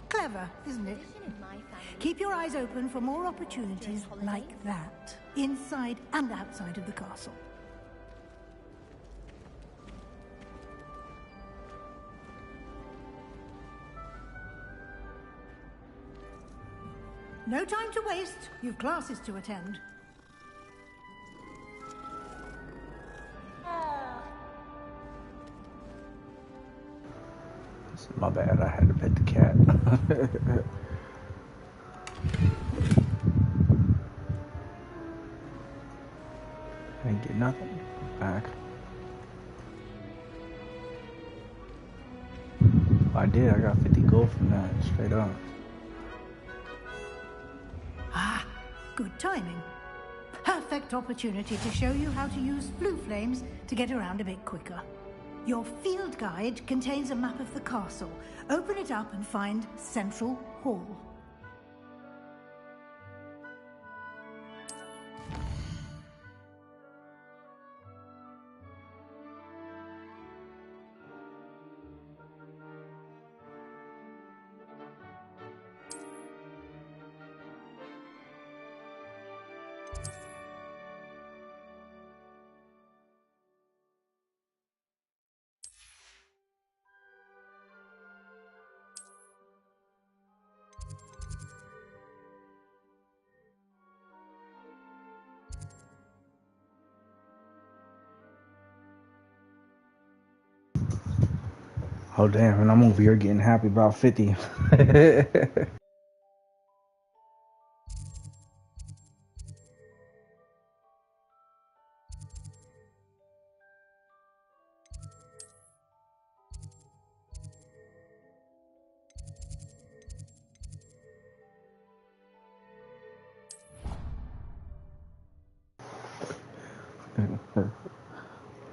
Clever, isn't it? Keep your eyes open for more opportunities like that, inside and outside of the castle. No time to waste. You've classes to attend. My bad, I had to pet the cat. I didn't get nothing back. I did. I got 50 gold from that, straight up. Ah, good timing. Perfect opportunity to show you how to use blue flames to get around a bit quicker. Your field guide contains a map of the castle. Open it up and find Central Hall. Oh damn, and I'm over here getting happy about 50.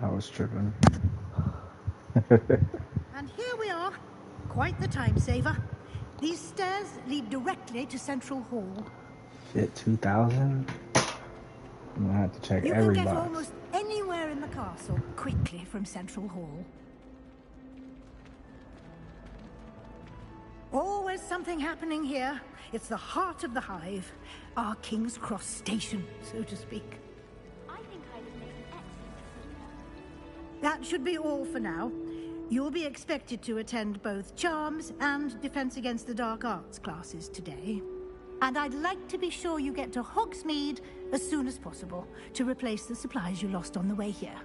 I was tripping. And here we are. Quite the time saver. These stairs lead directly to Central Hall. Shit, 2,000? I'm gonna have to check You every can get box. almost anywhere in the castle quickly from Central Hall. Always something happening here. It's the heart of the hive. Our King's Cross station, so to speak. I think I would make an excellent. That should be all for now. You'll be expected to attend both Charms and Defense Against the Dark Arts classes today. And I'd like to be sure you get to Hogsmeade as soon as possible to replace the supplies you lost on the way here.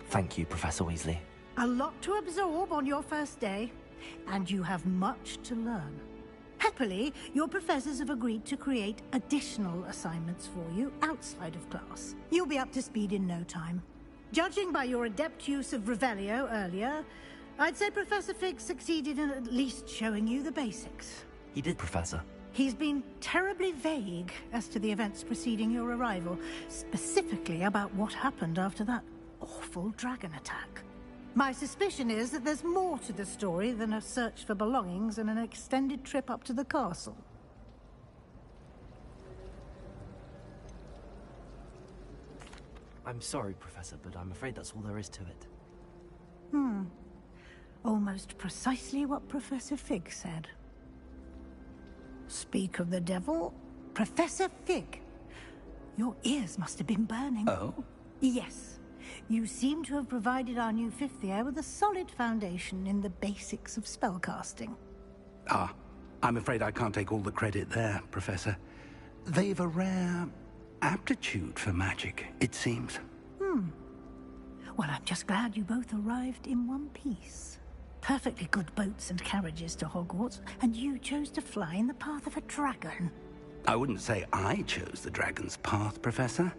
Thank you, Professor Weasley. A lot to absorb on your first day, and you have much to learn. Happily, your professors have agreed to create additional assignments for you outside of class. You'll be up to speed in no time. Judging by your adept use of Revelio earlier, I'd say Professor Fig succeeded in at least showing you the basics. He did, Professor. He's been terribly vague as to the events preceding your arrival, specifically about what happened after that awful dragon attack. My suspicion is that there's more to the story than a search for belongings and an extended trip up to the castle. I'm sorry, Professor, but I'm afraid that's all there is to it. Almost precisely what Professor Fig said. Speak of the devil, Professor Fig. Your ears must have been burning. Oh? Yes. You seem to have provided our new fifth year with a solid foundation in the basics of spellcasting. Ah, I'm afraid I can't take all the credit there, Professor. They've a rare aptitude for magic, it seems. Well, I'm just glad you both arrived in one piece. Perfectly good boats and carriages to Hogwarts, and you chose to fly in the path of a dragon. I wouldn't say I chose the dragon's path, Professor.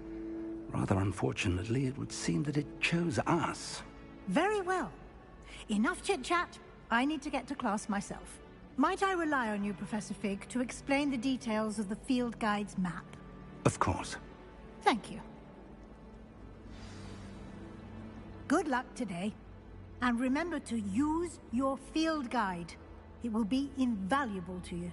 Rather unfortunately, it would seem that it chose us. Very well. Enough chit-chat. I need to get to class myself. Might I rely on you, Professor Fig, to explain the details of the field guide's map? Of course. Thank you. Good luck today. And remember to use your field guide. It will be invaluable to you.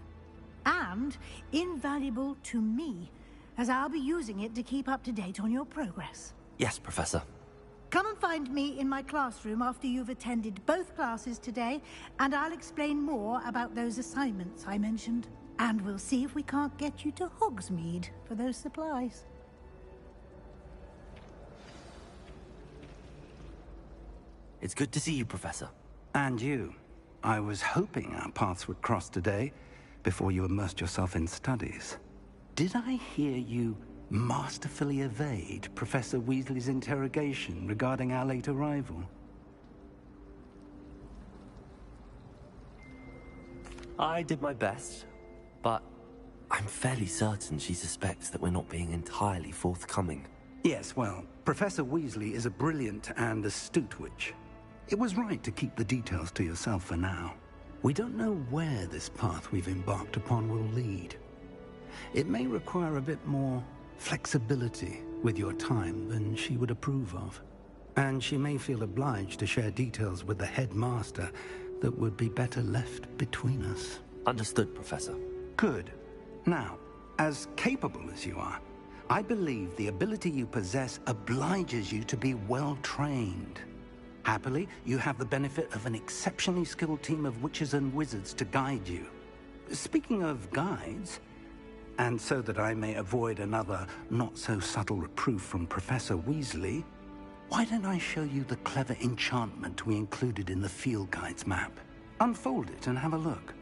And invaluable to me, as I'll be using it to keep up to date on your progress. Yes, Professor. Come and find me in my classroom after you've attended both classes today, and I'll explain more about those assignments I mentioned. And we'll see if we can't get you to Hogsmeade for those supplies. It's good to see you, Professor. And you. I was hoping our paths would cross today, before you immersed yourself in studies. Did I hear you masterfully evade Professor Weasley's interrogation regarding our late arrival? I did my best, but I'm fairly certain she suspects that we're not being entirely forthcoming. Yes, well, Professor Weasley is a brilliant and astute witch. It was right to keep the details to yourself for now. We don't know where this path we've embarked upon will lead. It may require a bit more flexibility with your time than she would approve of. And she may feel obliged to share details with the headmaster that would be better left between us. Understood, Professor. Good. Now, as capable as you are, I believe the ability you possess obliges you to be well trained. Happily, you have the benefit of an exceptionally skilled team of witches and wizards to guide you. Speaking of guides, and so that I may avoid another not-so-subtle reproof from Professor Weasley, why don't I show you the clever enchantment we included in the field guide's map? Unfold it and have a look.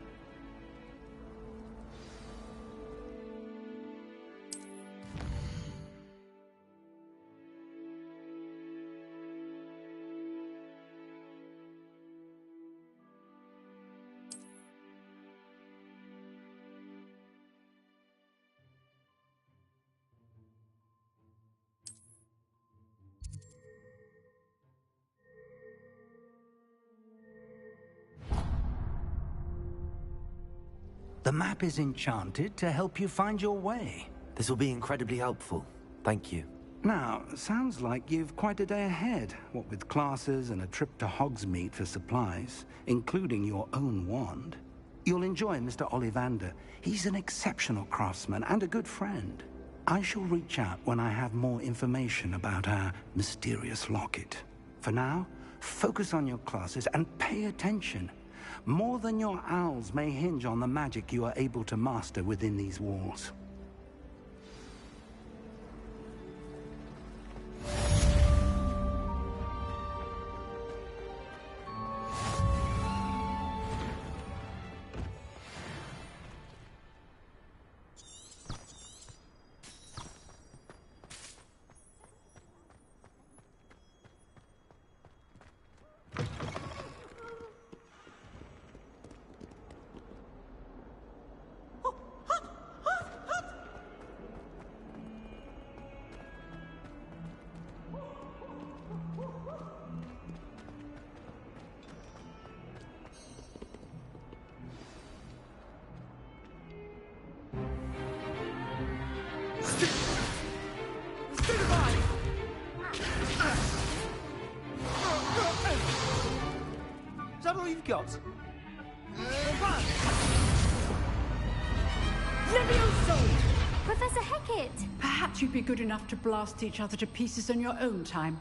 The map is enchanted to help you find your way. This will be incredibly helpful. Thank you. Now, sounds like you've quite a day ahead, what with classes and a trip to Hogsmeade for supplies, including your own wand. You'll enjoy Mr. Ollivander. He's an exceptional craftsman and a good friend. I shall reach out when I have more information about our mysterious locket. For now, focus on your classes and pay attention. More than your owls may hinge on the magic you are able to master within these walls. Is that all you've got? Levioso! Professor Hecat! Perhaps you'd be good enough to blast each other to pieces in your own time.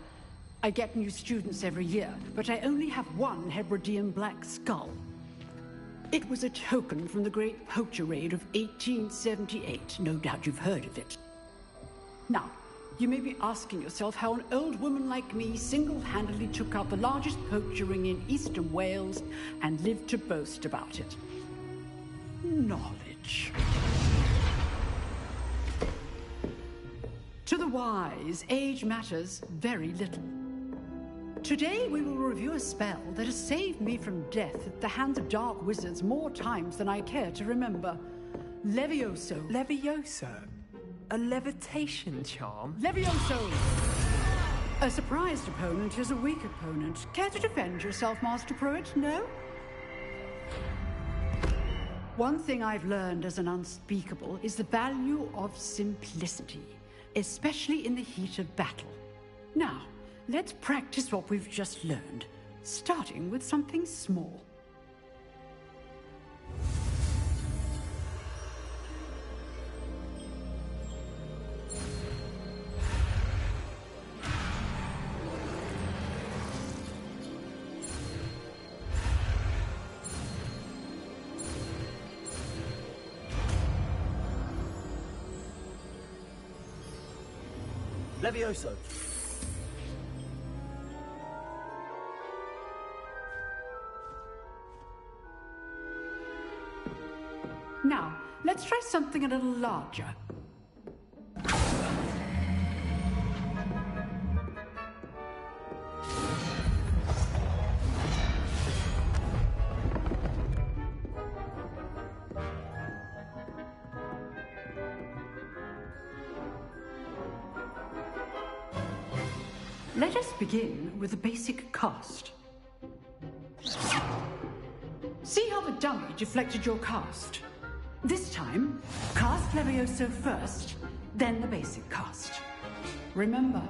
I get new students every year, but I only have one Hebridean black skull. It was a token from the Great Poacher Raid of 1878. No doubt you've heard of it. Now, you may be asking yourself how an old woman like me single-handedly took out the largest poacher ring in eastern Wales and lived to boast about it. Knowledge. To the wise, age matters very little. Today we will review a spell that has saved me from death at the hands of dark wizards more times than I care to remember. Levioso. Levioso? A levitation charm? Levioso! A surprised opponent is a weak opponent. Care to defend yourself, Master Pruitt? No? One thing I've learned as an unspeakable is the value of simplicity, especially in the heat of battle. Now, let's practice what we've just learned, starting with something small. Levioso! Now, let's try something a little larger. Let us begin with the basic cast. See how the dummy deflected your cast? This time, cast Levioso first, then the basic cast. Remember,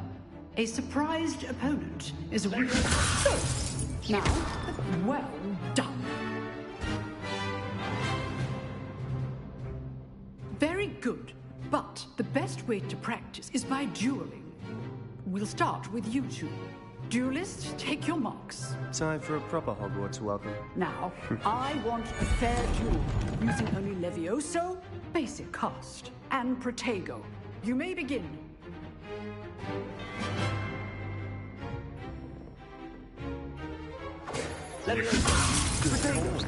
a surprised opponent is a weak. So, now, well done. Very good, but the best way to practice is by dueling. We'll start with you two. Duelists, take your marks. Time for a proper Hogwarts welcome. Now, I want a fair duel, using only Levioso, basic cast, and Protego. You may begin. Protego!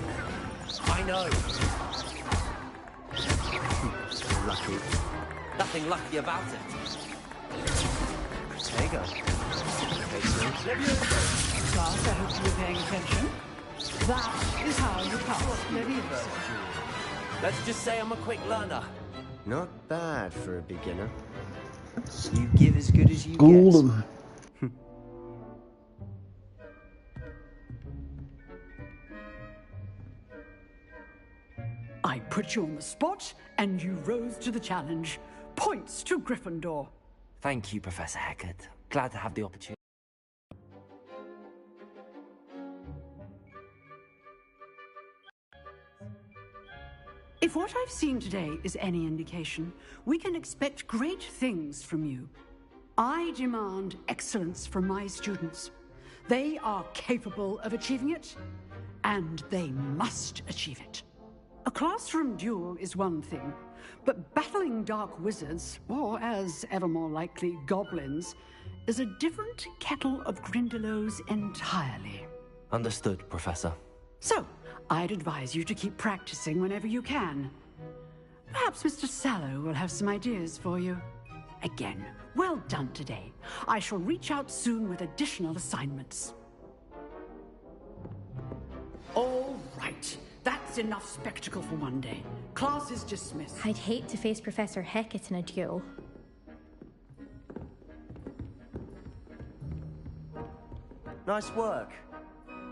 I know. Lucky. Nothing lucky about it. Protego. Class, I hope you're paying attention. That is how you cast Levioso. Let's just say I'm a quick learner. Not bad for a beginner. You give as good as you School get. them. I put you on the spot, and you rose to the challenge. Points to Gryffindor. Thank you, Professor Hecat. Glad to have the opportunity. If what I've seen today is any indication, we can expect great things from you. I demand excellence from my students. They are capable of achieving it, and they must achieve it. A classroom duel is one thing, but battling dark wizards, or as ever more likely, goblins, is a different kettle of Grindylows entirely. Understood, Professor. So, I'd advise you to keep practicing whenever you can. Perhaps Mr. Sallow will have some ideas for you. Again, well done today. I shall reach out soon with additional assignments. All right. That's enough spectacle for one day. Class is dismissed. I'd hate to face Professor Hecat in a duel. Nice work.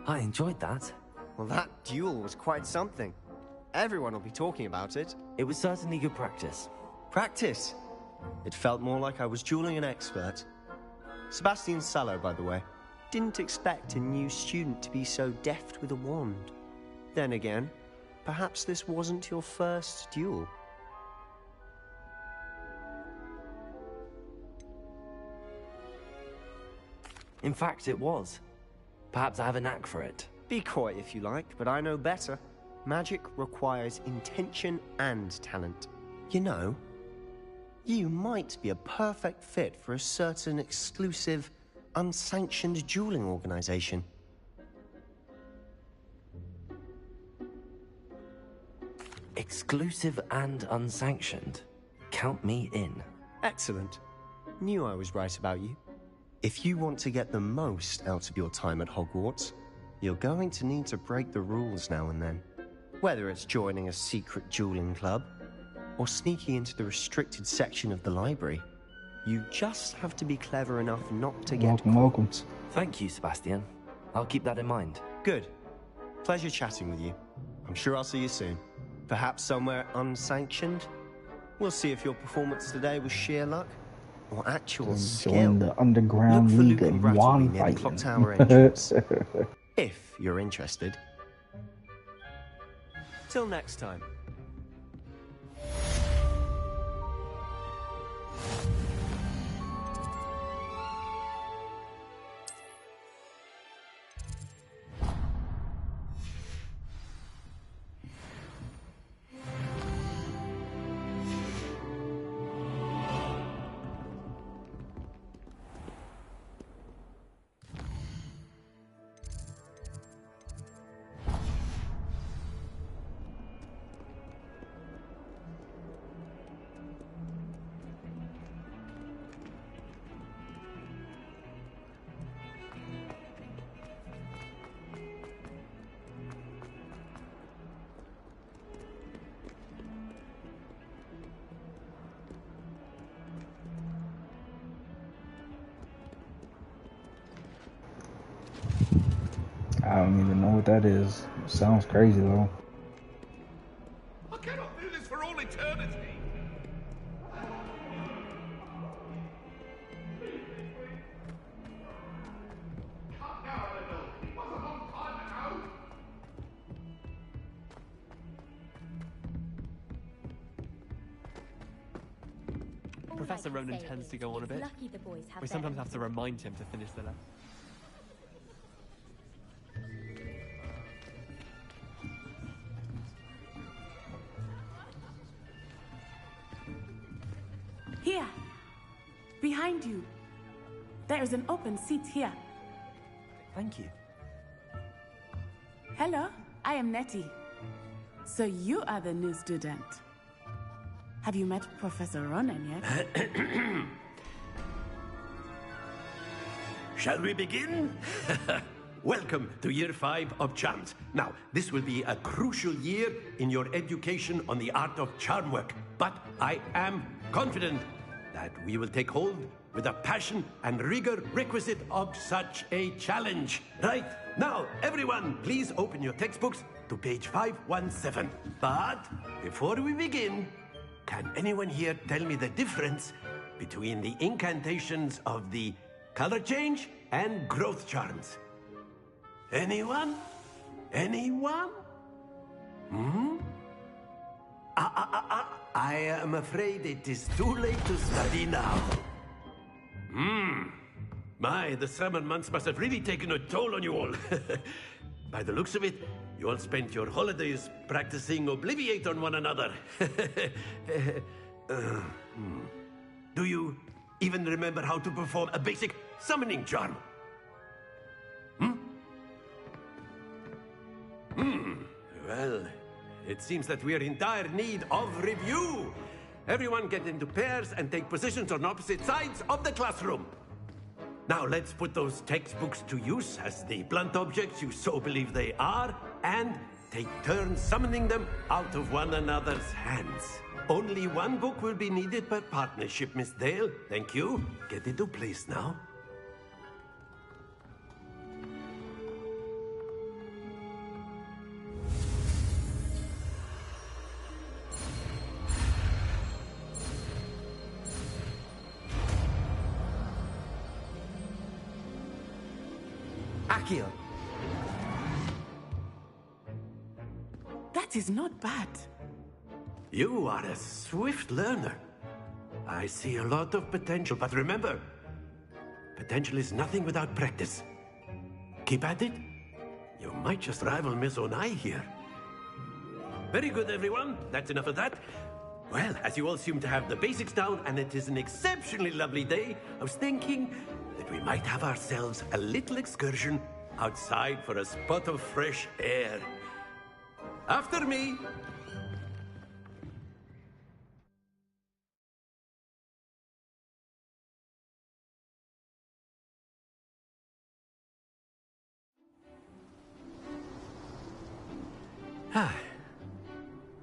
I enjoyed that. Well, that duel was quite something. Everyone will be talking about it. It was certainly good practice. Practice? It felt more like I was dueling an expert. Sebastian Sallow, by the way. Didn't expect a new student to be so deft with a wand. Then again, perhaps this wasn't your first duel. In fact, it was. Perhaps I have a knack for it. Be coy if you like, but I know better. Magic requires intention and talent. You know, you might be a perfect fit for a certain exclusive, unsanctioned dueling organization. Exclusive and unsanctioned. Count me in. Excellent. Knew I was right about you. If you want to get the most out of your time at Hogwarts, you're going to need to break the rules now and then. Whether it's joining a secret dueling club, or sneaking into the restricted section of the library, you just have to be clever enough not to get caught. Thank you, Sebastian. I'll keep that in mind. Good. Pleasure chatting with you. I'm sure I'll see you soon. Perhaps somewhere unsanctioned? We'll see if your performance today was sheer luck or actual skill. Join the underground Look for league Luke and of Brattleby wand near the clock fighting. tower entrance. If you're interested. Till next time. I don't even know what that is. It sounds crazy though. I cannot do this for all eternity. Professor Ronan tends to go on a bit. We sometimes have to remind him to finish the lesson. Here. Behind you. There is an open seat here. Thank you. Hello, I am Nettie. So you are the new student. Have you met Professor Ronan yet? Shall we begin? Welcome to Year 5 of Charms. Now, this will be a crucial year in your education on the art of charm work. But I am confident that we will take hold with the passion and rigor requisite of such a challenge. Right, now, everyone, please open your textbooks to page 517. But before we begin, can anyone here tell me the difference between the incantations of the color change and growth charms? Anyone? Anyone? I am afraid it is too late to study now. My, the summer months must have really taken a toll on you all. By the looks of it, you all spent your holidays practicing Obliviate on one another. Do you even remember how to perform a basic summoning charm? Well, it seems that we are in dire need of review. Everyone get into pairs and take positions on opposite sides of the classroom. Now let's put those textbooks to use as the blunt objects you so believe they are, and take turns summoning them out of one another's hands. Only one book will be needed per partnership, Miss Dale. Thank you. Get into place now. Akio. That is not bad. You are a swift learner. I see a lot of potential, but remember, potential is nothing without practice. Keep at it. You might just rival Miss Onai here. Very good, everyone. That's enough of that. Well, as you all seem to have the basics down, and it is an exceptionally lovely day, I was thinking that we might have ourselves a little excursion outside for a spot of fresh air. After me.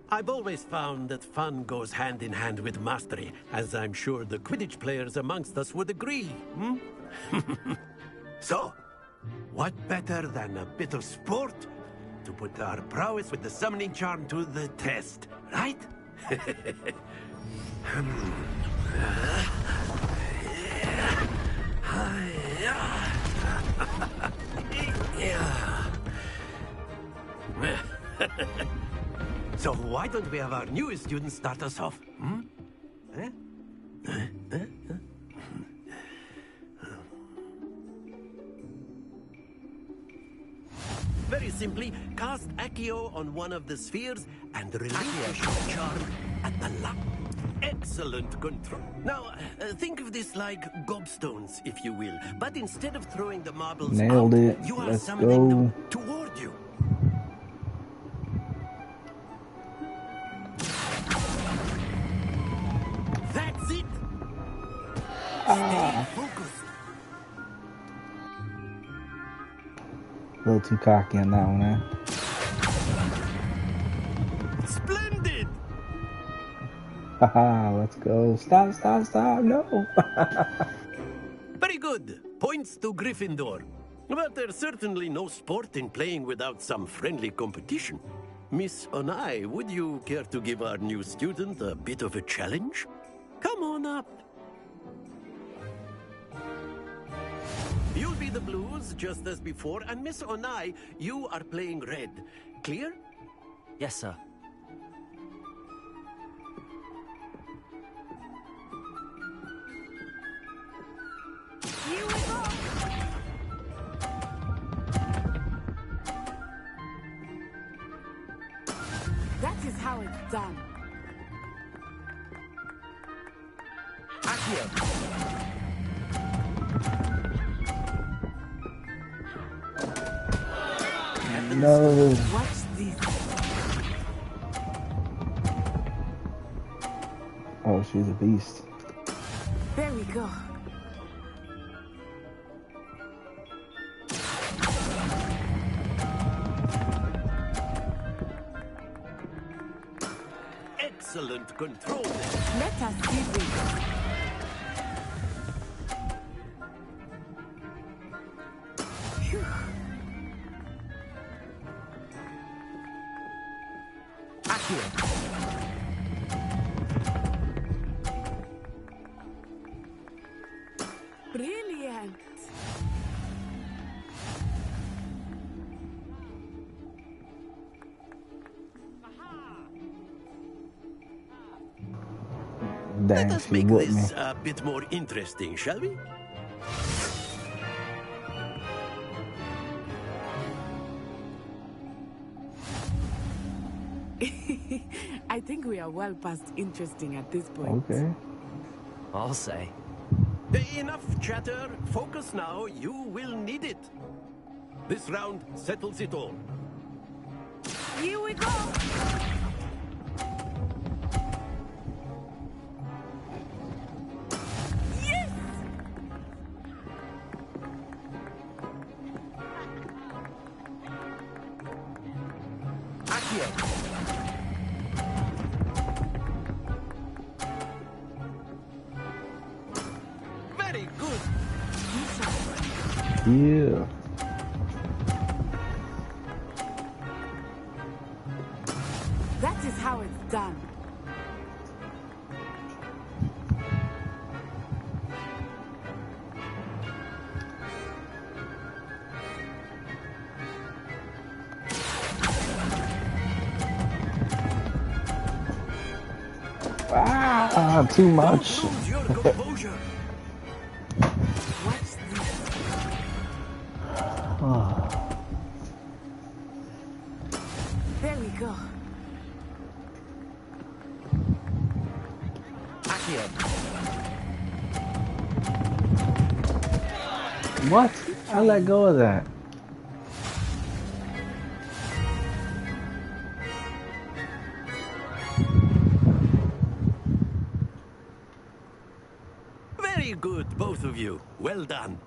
I've always found that fun goes hand in hand with mastery, as I'm sure the Quidditch players amongst us would agree. So, what better than a bit of sport to put our prowess with the summoning charm to the test, right? So why don't we have our newest student start us off? Very simply, cast Accio on one of the spheres and relinquish the charm at the lock. Excellent control. Now, think of this like gobstones, if you will. But instead of throwing the marbles Nailed out, it. you are Let's summoning them go. toward you. That's it. Stay focused. A little too cocky on that one, eh? Splendid. Haha, let's go. Stop, stop, stop. No. Very good. Points to Gryffindor. But there's certainly no sport in playing without some friendly competition. Miss Onai, would you care to give our new student a bit of a challenge? Come on up. You'll be the blues, just as before, and Miss Onai, you are playing red. Clear? Yes, sir. Here we go! That is how it's done. No. Watch this. Oh, she's a beast. There we go. Excellent control. Let us see this. Phew. Brilliant. Dang, Let us she make whooped me. this a bit more interesting, shall we? I think we are well past interesting at this point. Okay. I'll say. Enough chatter. Focus now. You will need it. This round settles it all. Here we go. Yes! Very good. Yeah. That is how it's done. Ah, too much. Lose your composure. Watch this. There we go. What? I let go of that. Very good, both of you. Well done.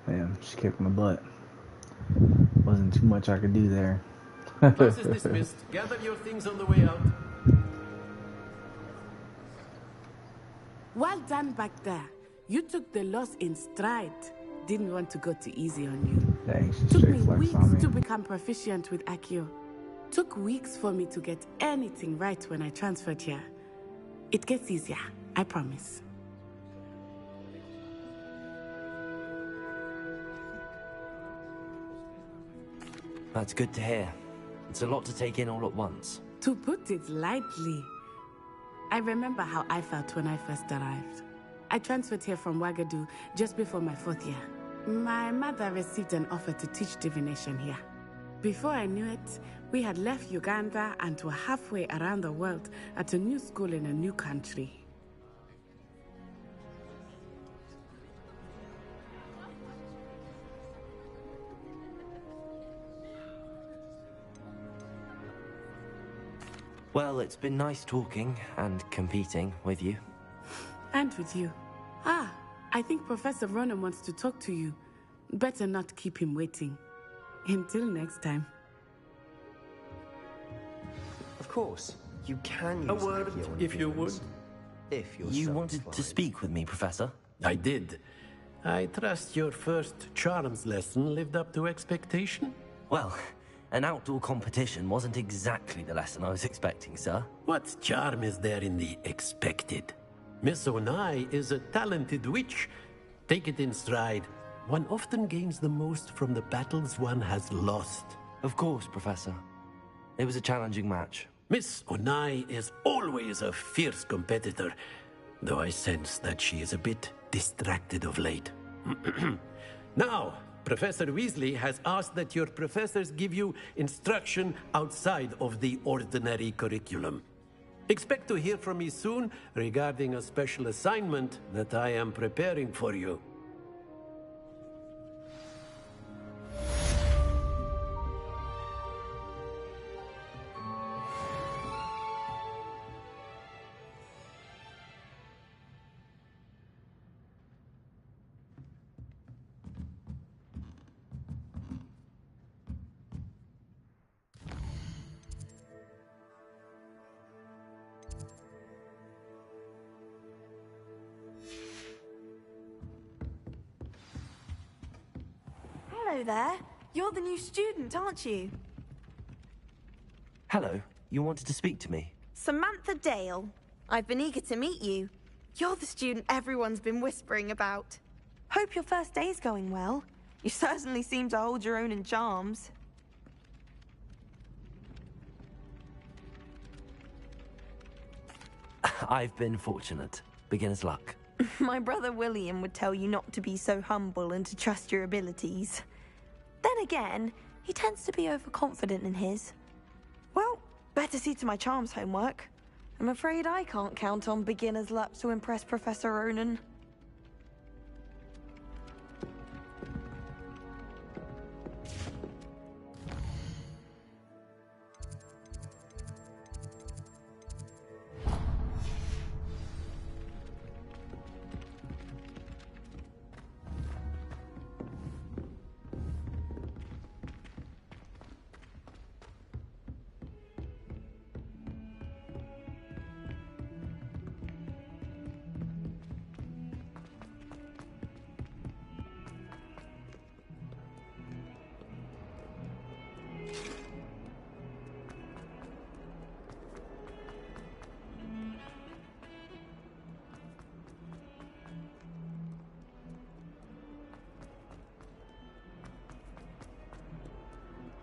Man, she kicked my butt. Wasn't too much I could do there. Class is dismissed. Gather your things on the way out. Well done back there. You took the loss in stride. Didn't want to go too easy on you. Dang, she Took straight me flex weeks on me. to become proficient with Accio. Took weeks for me to get anything right when I transferred here. It gets easier, I promise. That's good to hear. It's a lot to take in all at once. To put it lightly, I remember how I felt when I first arrived. I transferred here from Ouagadougou just before my 4th year. My mother received an offer to teach divination here. Before I knew it, we had left Uganda and were halfway around the world at a new school in a new country. Well, it's been nice talking and competing with you. And with you. Ah, I think Professor Ronan wants to talk to you. Better not keep him waiting. Until next time. Of course, you can use A word, Accio if you would. influence. If you're You so wanted inclined. to speak with me, Professor? I did. I trust your first charms lesson lived up to expectation? Well, an outdoor competition wasn't exactly the lesson I was expecting, sir. What charm is there in the expected? Miss Onai is a talented witch. Take it in stride. One often gains the most from the battles one has lost. Of course, Professor. It was a challenging match. Miss Onai is always a fierce competitor, though I sense that she is a bit distracted of late. Now, Professor Weasley has asked that your professors give you instruction outside of the ordinary curriculum. Expect to hear from me soon regarding a special assignment that I am preparing for you. Hello there. You're the new student, aren't you? Hello, you wanted to speak to me? Samantha Dale. I've been eager to meet you. You're the student everyone's been whispering about. Hope your first day's going well. You certainly seem to hold your own in charms. I've been fortunate. Beginner's luck. My brother William would tell you not to be so humble and to trust your abilities. Then again, he tends to be overconfident in his. Well, better see to my charms homework. I'm afraid I can't count on beginner's luck to impress Professor Ronan.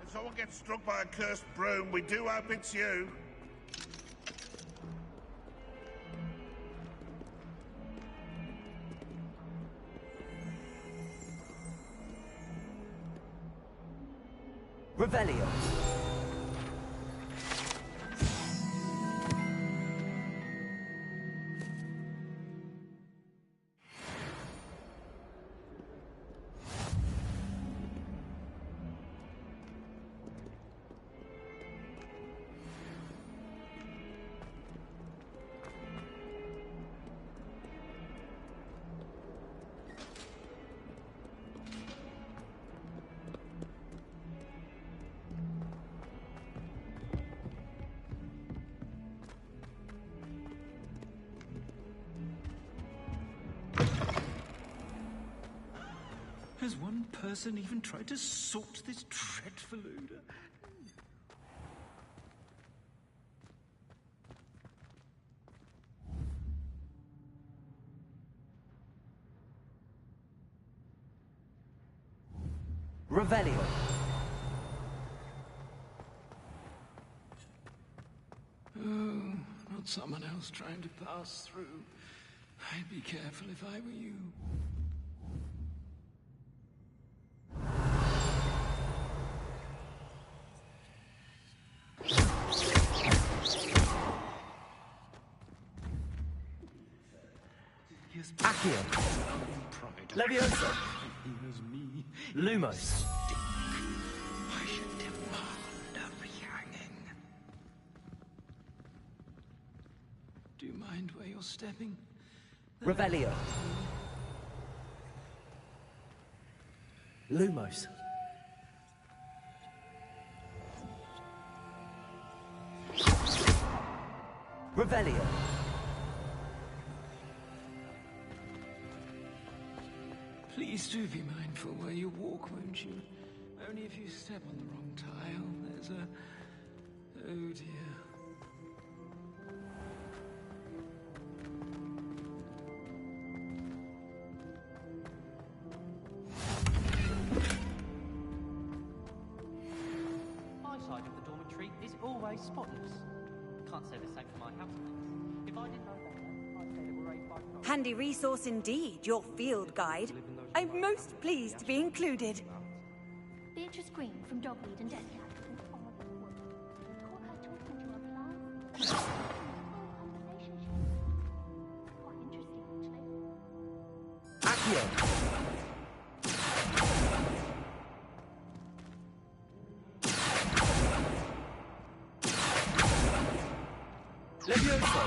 If someone gets struck by a cursed broom, we do hope it's you. Revelio. Has one person even tried to sort this dreadful odor? Revelio. Oh, not someone else trying to pass through. I'd be careful if I were you. Accio. Leviosa. Lumos. I should demand a rehanging. Do you mind where you're stepping? Revelio. Lumos. Revelio. Please do be mindful where you walk, won't you? Only if you step on the wrong tile, there's a... Oh dear. My side of the dormitory is always spotless. Can't say the same for my housemates. If I didn't know better, I'd say they were raised by... Handy resource indeed, your field guide. I'm most pleased to be included. Beatrice Green from Dogweed and Death Cat and Oliver Wood. Caught her talking to her plants. Conversation she was quite interesting, actually. Accio! Levioso!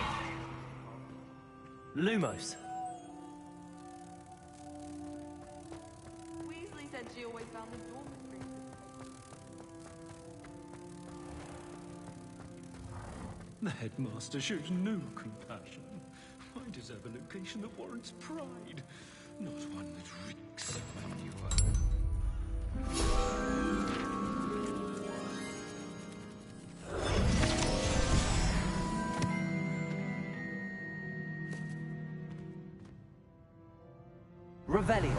Lumos! Weasley said she always found the dormitory. The headmaster shows no compassion. I deserve a location that warrants pride, not one that reeks of manure. Revelio.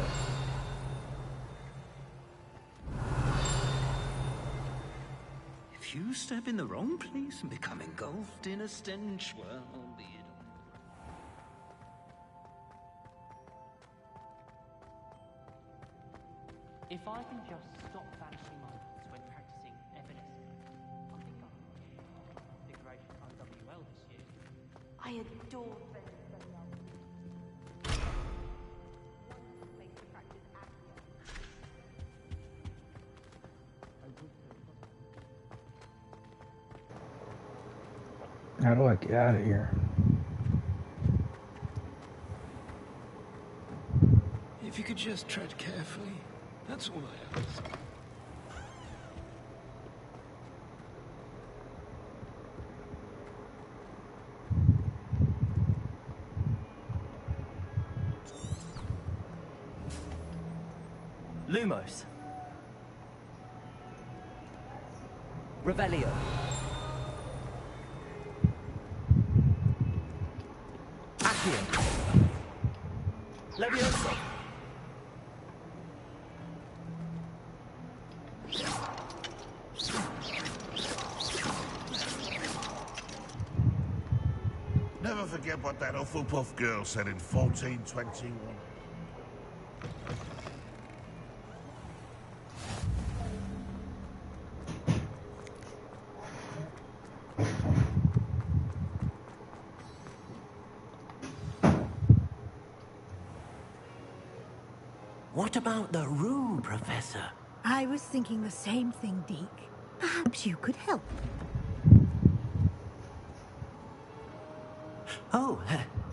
If you step in the wrong place and become engulfed in a stench, well, be it. If I can just stop vanishing moments when practicing evanescence, I think I'll big race on WL this year. I adore How do I get out of here? If you could just tread carefully, that's all I ask. Lumos. Revelio. Accio. Levioso. Never forget what that Hufflepuff girl said in 1421. What about the room, Professor? I was thinking the same thing, Deke. Perhaps you could help. Oh,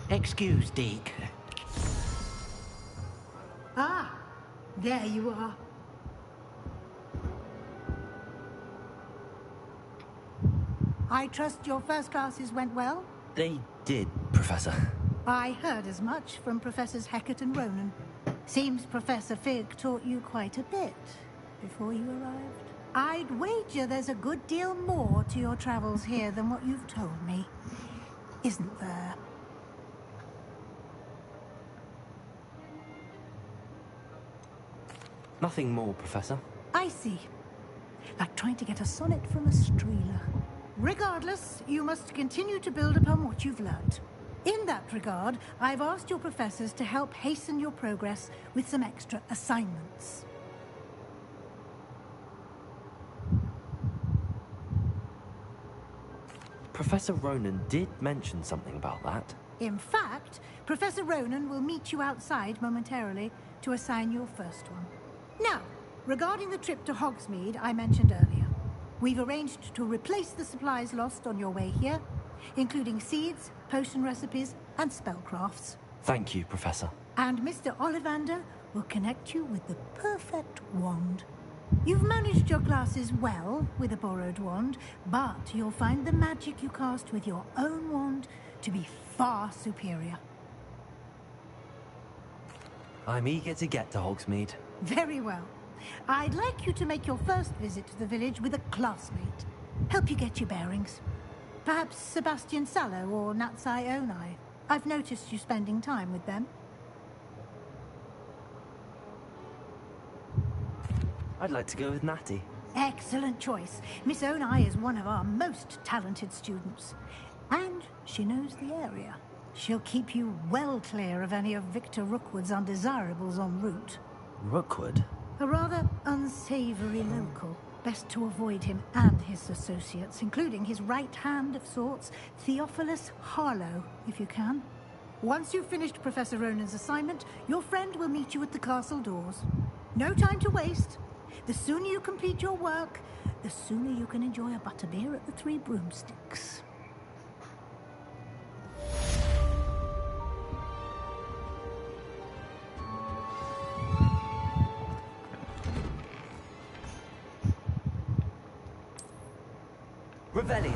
excuse, Deke. Ah, there you are. I trust your first classes went well? They did, Professor. I heard as much from Professors Hecat and Ronan. Seems Professor Fig taught you quite a bit before you arrived. I'd wager there's a good deal more to your travels here than what you've told me. Isn't there? Nothing more, Professor. I see. Like trying to get a sonnet from a streeler. Regardless, you must continue to build upon what you've learnt. In that regard, I've asked your professors to help hasten your progress with some extra assignments. Professor Ronan did mention something about that. In fact, Professor Ronan will meet you outside momentarily to assign your first one. Now, regarding the trip to Hogsmeade I mentioned earlier, we've arranged to replace the supplies lost on your way here, including seeds, potion recipes, and spellcrafts. Thank you, Professor. And Mr. Ollivander will connect you with the perfect wand. You've managed your classes well with a borrowed wand, but you'll find the magic you cast with your own wand to be far superior. I'm eager to get to Hogsmeade. Very well. I'd like you to make your first visit to the village with a classmate. Help you get your bearings. Perhaps Sebastian Sallow or Natsai Onai. I've noticed you spending time with them. I'd like to go with Natty. Excellent choice. Miss Onai is one of our most talented students. And she knows the area. She'll keep you well clear of any of Victor Rookwood's undesirables en route. Rookwood? A rather unsavory local. Best to avoid him and his associates, including his right hand of sorts, Theophilus Harlow, if you can. Once you've finished Professor Ronan's assignment, your friend will meet you at the castle doors. No time to waste. The sooner you complete your work, the sooner you can enjoy a butterbeer at the Three Broomsticks. Revelio.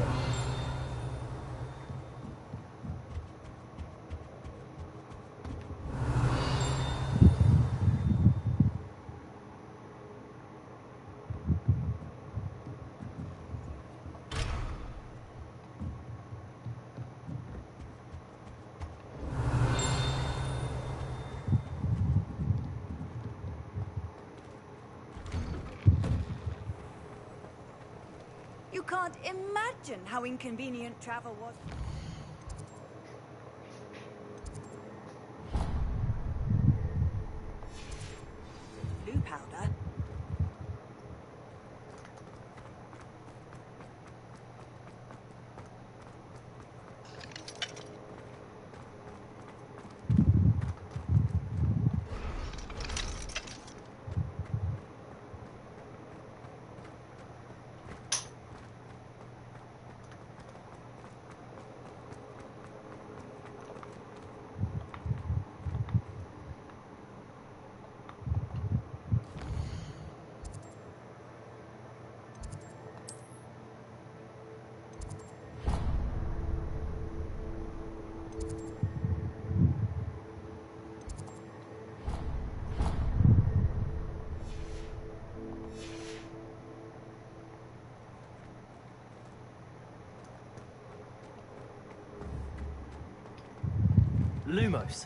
You can't imagine how inconvenient travel was. Blue powder? Lumos.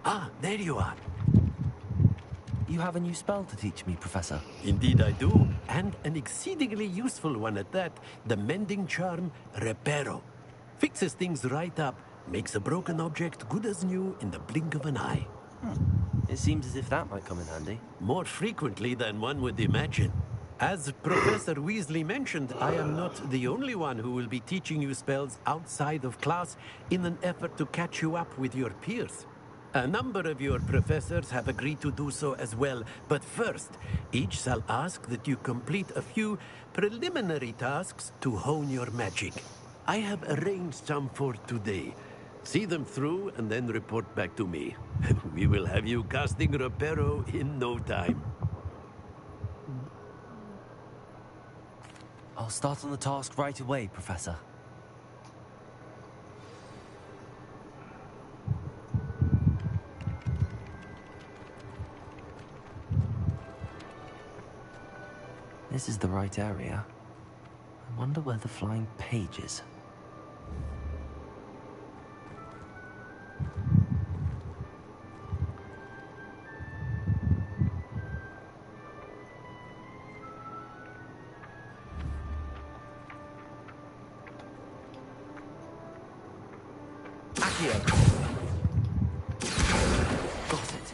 Ah, there you are. You have a new spell to teach me, Professor. Indeed I do, and an exceedingly useful one at that. The mending charm, Reparo. Fixes things right up, makes a broken object good as new in the blink of an eye. It seems as if that might come in handy. More frequently than one would imagine. As Professor Weasley mentioned, I am not the only one who will be teaching you spells outside of class in an effort to catch you up with your peers. A number of your professors have agreed to do so as well, but first, each shall ask that you complete a few preliminary tasks to hone your magic. I have arranged some for today. See them through and then report back to me. We will have you casting Reparo in no time. I'll start on the task right away, Professor. This is the right area. I wonder where the flying page is. Accio. Got it.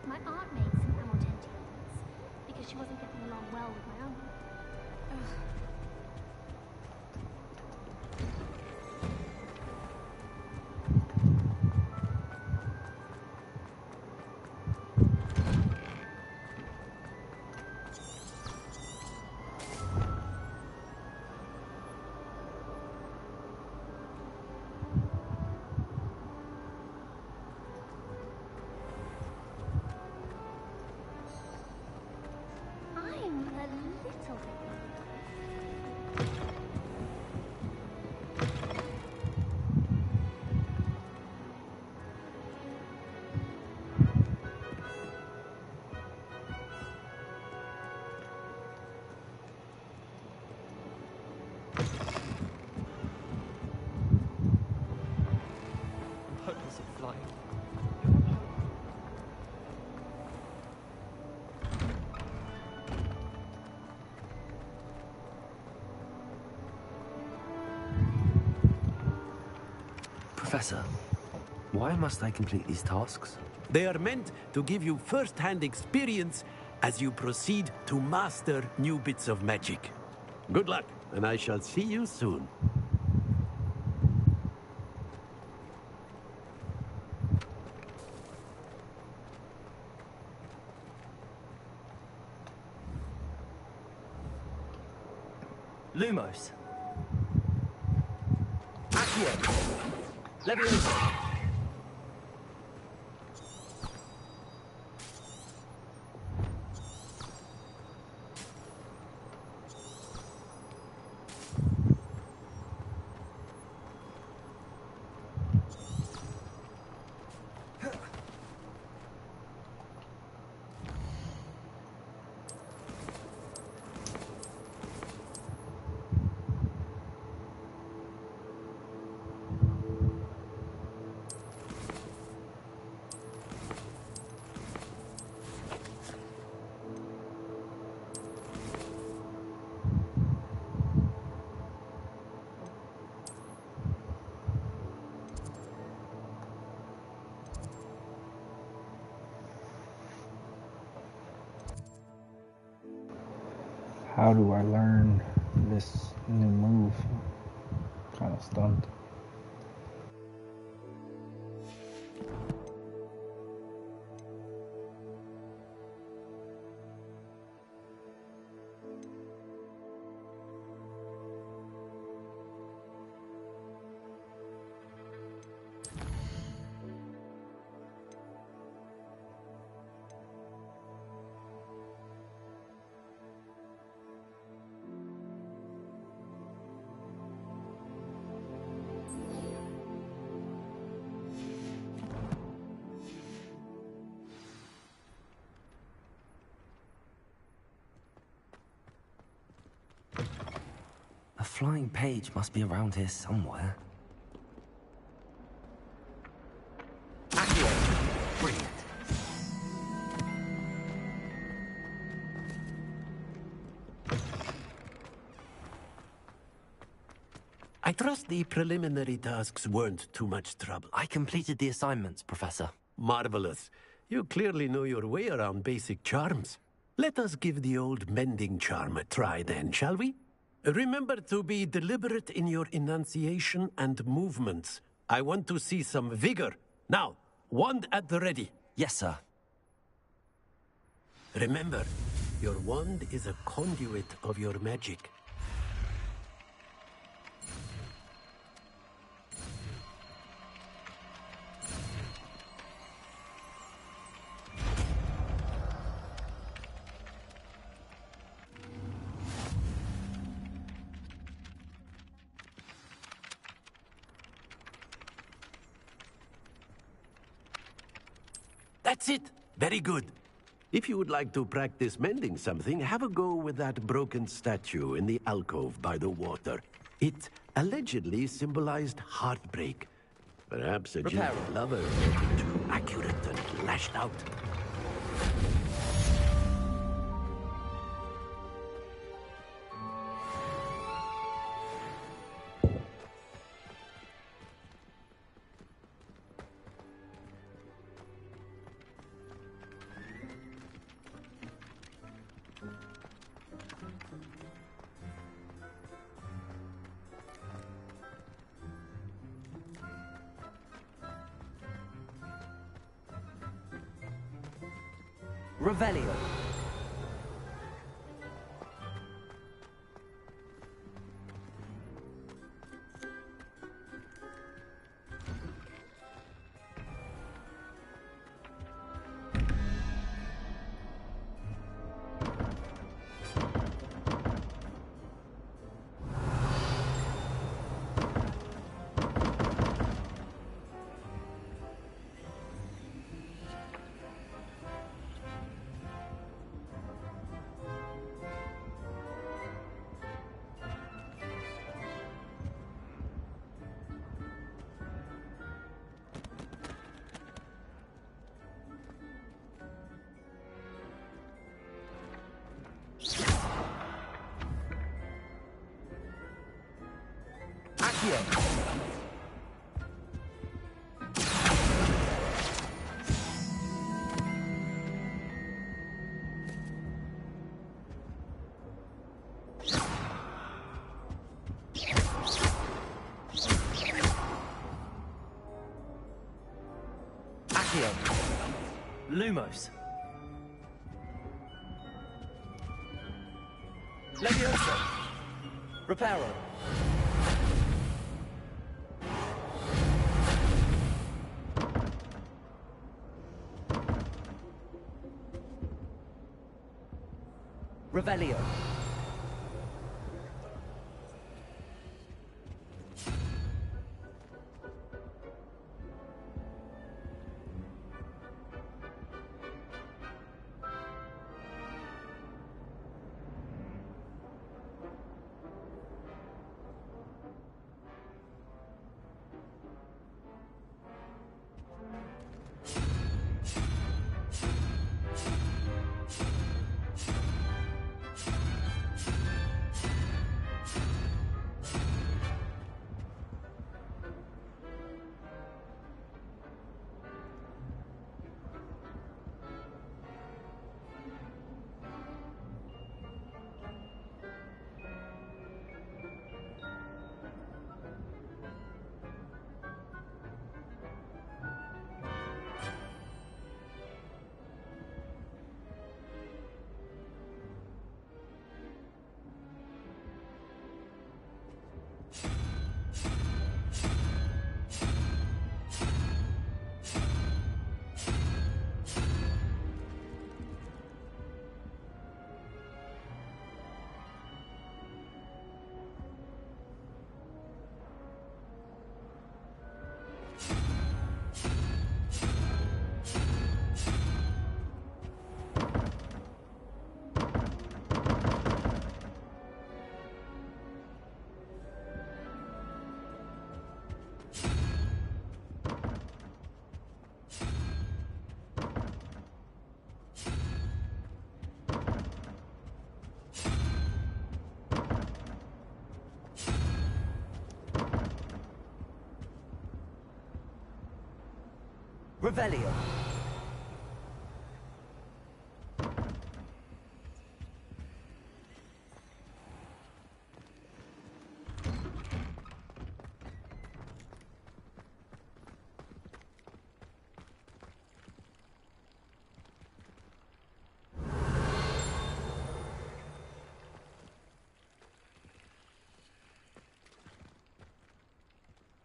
My aunt made some amortentia ointments because she wasn't getting along well with my uncle. Ugh. Hopeless at flying. Professor, why must I complete these tasks? They are meant to give you first-hand experience as you proceed to master new bits of magic. Good luck, and I shall see you soon. Lumos. Accio. Leviosa. How do I learn this new move? Kind of stumped. A flying page must be around here somewhere. Accio. Brilliant. I trust the preliminary tasks weren't too much trouble. I completed the assignments, Professor. Marvelous. You clearly know your way around basic charms. Let us give the old mending charm a try then, shall we? Remember to be deliberate in your enunciation and movements. I want to see some vigor. Now, wand at the ready. Yes, sir. Remember, your wand is a conduit of your magic. That's it. Very good. If you would like to practice mending something, have a go with that broken statue in the alcove by the water. It allegedly symbolized heartbreak. Perhaps a jilted lover felt too accurate and lashed out. Revelio. Lumos. Levioso. Reparo. Revelio. Revelio.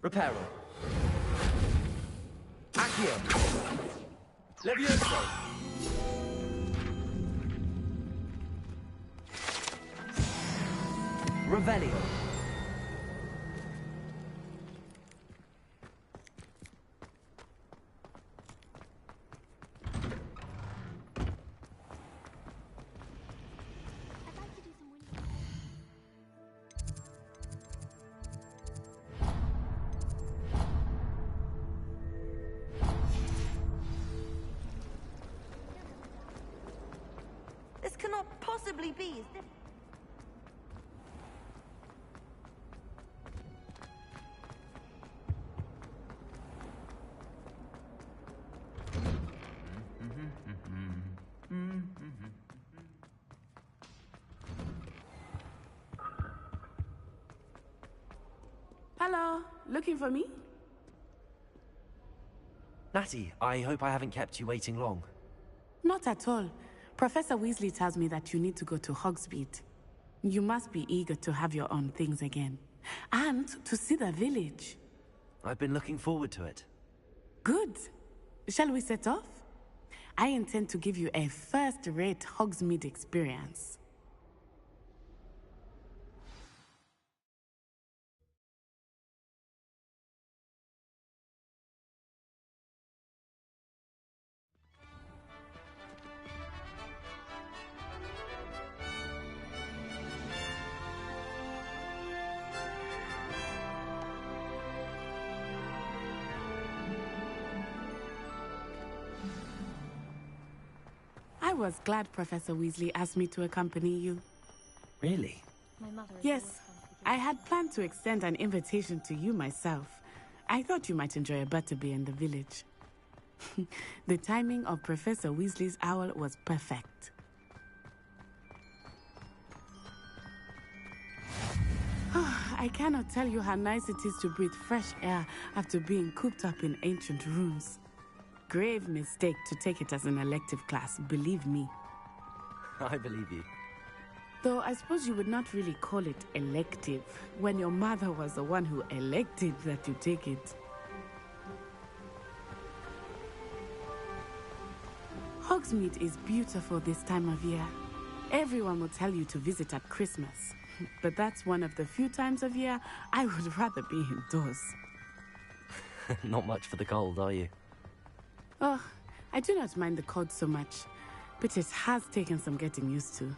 Reparo. Accio. Levioso. Revelio. possibly be is different? Hello, looking for me? Natty, I hope I haven't kept you waiting long. Not at all. Professor Weasley tells me that you need to go to Hogsmeade. You must be eager to have your own things again. And to see the village. I've been looking forward to it. Good. Shall we set off? I intend to give you a first-rate Hogsmeade experience. I was glad Professor Weasley asked me to accompany you. Really? Yes, I had planned to extend an invitation to you myself. I thought you might enjoy a butterbeer in the village. The timing of Professor Weasley's owl was perfect. I cannot tell you how nice it is to breathe fresh air after being cooped up in ancient rooms. Grave mistake to take it as an elective class, believe me. I believe you. Though I suppose you would not really call it elective when your mother was the one who elected that you take it. Hogsmeade is beautiful this time of year. Everyone will tell you to visit at Christmas. But that's one of the few times of year I would rather be indoors. Not much for the cold, are you? Oh, I do not mind the cold so much, but it has taken some getting used to.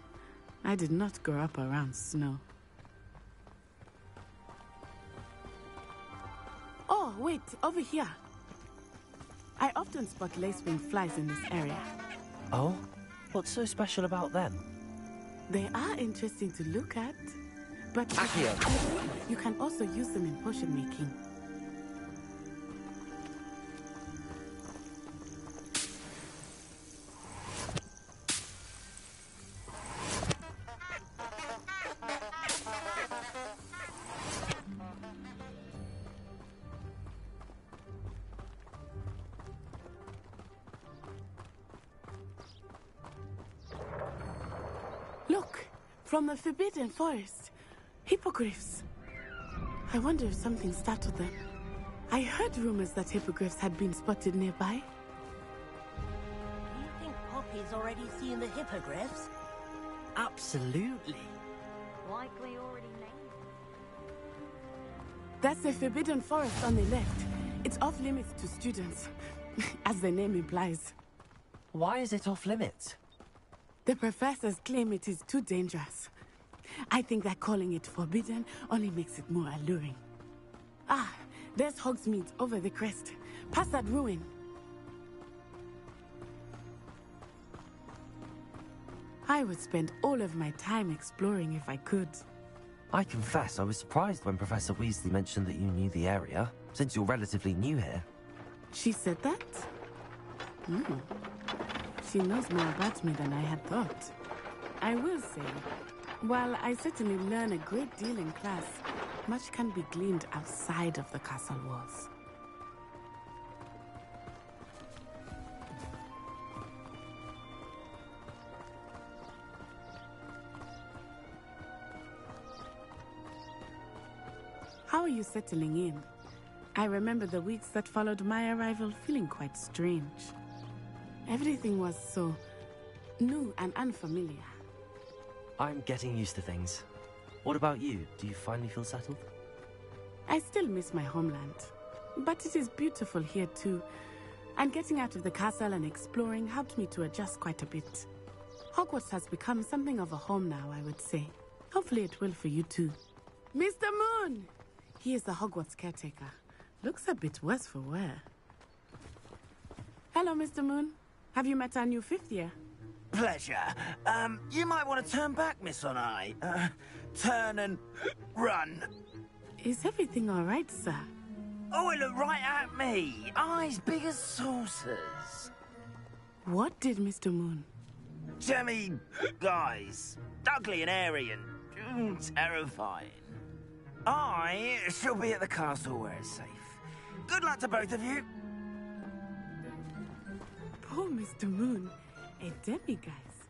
I did not grow up around snow. Oh, wait, over here. I often spot lacewing flies in this area. Oh? What's so special about them? They are interesting to look at, but you can also use them in potion making. Look, from the Forbidden Forest, hippogriffs. I wonder if something startled them. I heard rumors that hippogriffs had been spotted nearby. Do you think Poppy's already seen the hippogriffs? Absolutely. Likely already named. That's the Forbidden Forest on the left. It's off limits to students, as the name implies. Why is it off limits? The professors claim it is too dangerous. I think that calling it forbidden only makes it more alluring. Ah, there's Hogsmeade over the crest. Past that ruin. I would spend all of my time exploring if I could. I confess I was surprised when Professor Weasley mentioned that you knew the area, since you're relatively new here. She said that? She knows more about me than I had thought. I will say, while I certainly learn a great deal in class, much can be gleaned outside of the castle walls. How are you settling in? I remember the weeks that followed my arrival feeling quite strange. Everything was so new and unfamiliar. I'm getting used to things. What about you? Do you finally feel settled? I still miss my homeland, but it is beautiful here too. And getting out of the castle and exploring helped me to adjust quite a bit. Hogwarts has become something of a home now, I would say. Hopefully it will for you too. Mr. Moon! He is the Hogwarts caretaker. Looks a bit worse for wear. Hello, Mr. Moon. Have you met our new fifth year? pleasure. You might want to turn back, Miss Onai. Turn and run. Is everything all right, sir? Oh, it looked right at me. Eyes big as saucers. What did Mr. Moon? Jemmy, guys. Ugly and airy and terrifying. I shall be at the castle where it's safe. Good luck to both of you. Poor Mr. Moon. A demiguise.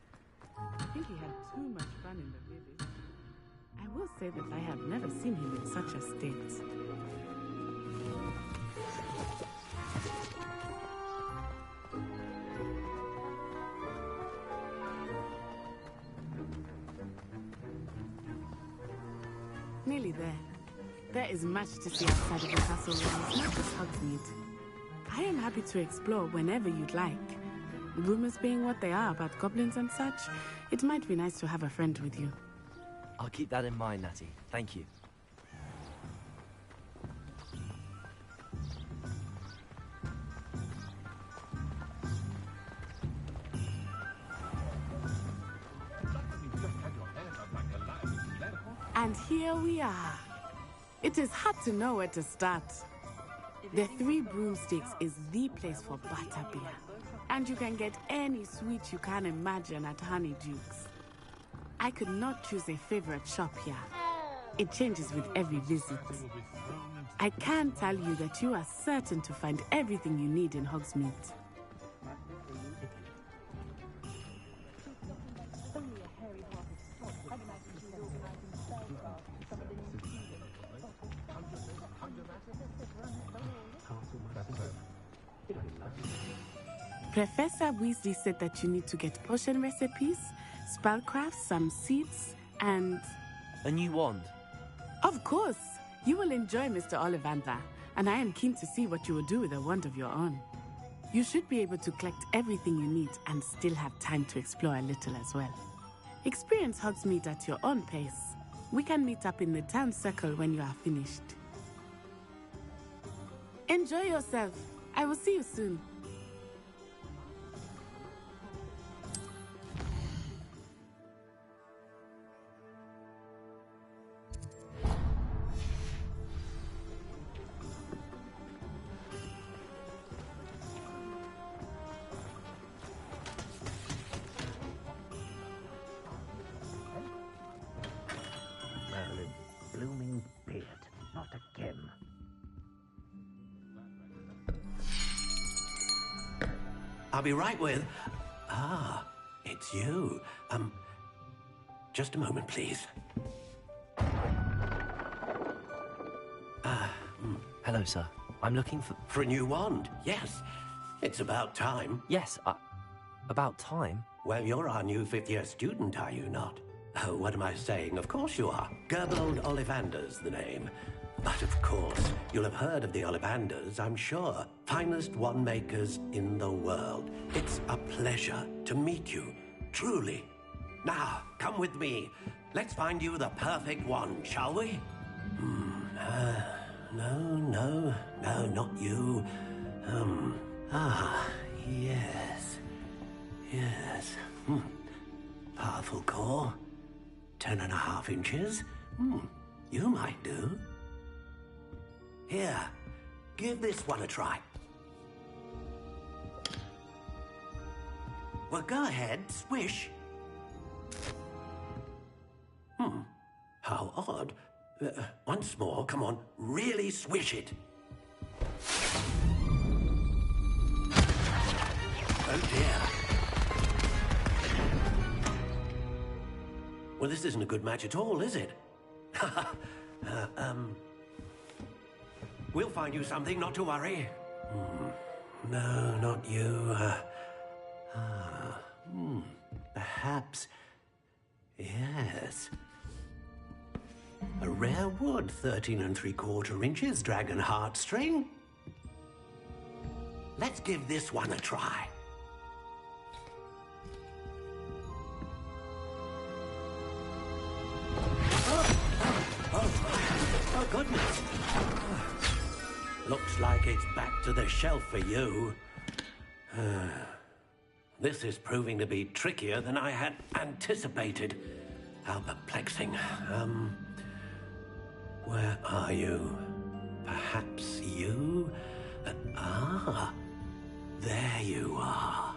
I think he had too much fun in the village. I will say that I have never seen him in such a state. Nearly there. There is much to see outside of the castle walls, not just Hogsmeade. I am happy to explore whenever you'd like. Rumors being what they are about goblins and such, it might be nice to have a friend with you. I'll keep that in mind, Natty. Thank you. And here we are. It is hard to know where to start. The Three Broomsticks is the place for butterbeer. And you can get any sweet you can imagine at Honeydukes. I could not choose a favorite shop here. It changes with every visit. I can tell you that you are certain to find everything you need in Hogsmeade. Professor Weasley said that you need to get potion recipes, spellcrafts, some seeds, and... A new wand? Of course! You will enjoy Mr. Ollivander, and I am keen to see what you will do with a wand of your own. You should be able to collect everything you need and still have time to explore a little as well. Experience Hogsmeade at your own pace. We can meet up in the town circle when you are finished. Enjoy yourself. I will see you soon. Blooming beard, not again. I'll be right with... Ah, it's you. Just a moment, please. Hello, sir. I'm looking for... For a new wand, yes. It's about time. Yes, about time? Well, you're our new fifth-year student, are you not? Oh, what am I saying? Of course you are. Gerbold Ollivander's the name. But of course, you'll have heard of the Ollivanders, I'm sure. Finest wand makers in the world. It's a pleasure to meet you, truly. Now, come with me. Let's find you the perfect wand, shall we? No, not you. Yes. Powerful core. 10.5 inches. You might do. Here, give this one a try. Well, go ahead, swish. How odd. Once more, come on, really swish it. Oh dear. Well, this isn't a good match at all, is it? We'll find you something, not to worry. No, not you. Perhaps... Yes. A rare wood, 13 3/4 inches, dragon heartstring. Let's give this one a try. Oh, goodness. Looks like it's back to the shelf for you. This is proving to be trickier than I had anticipated. How perplexing. Where are you? Perhaps you? There you are.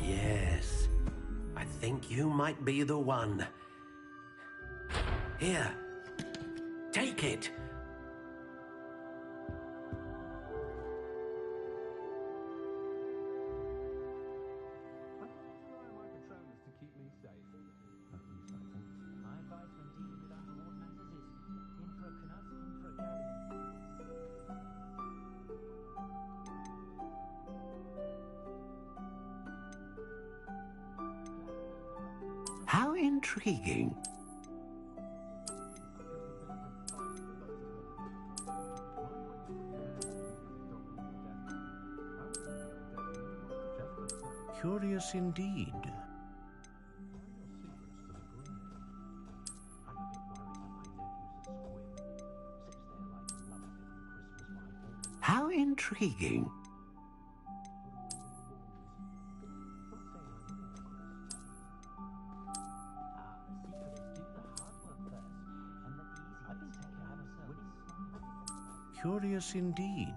Yes, I think you might be the one. Here, take it. How intriguing. Curious indeed. How intriguing. Curious indeed.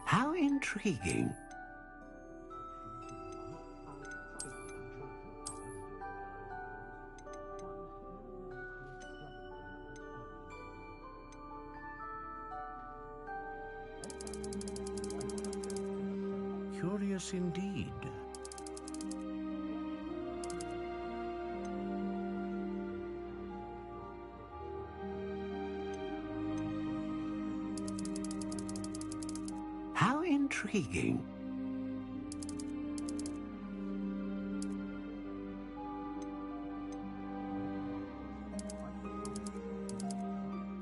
How intriguing. Curious indeed. How intriguing.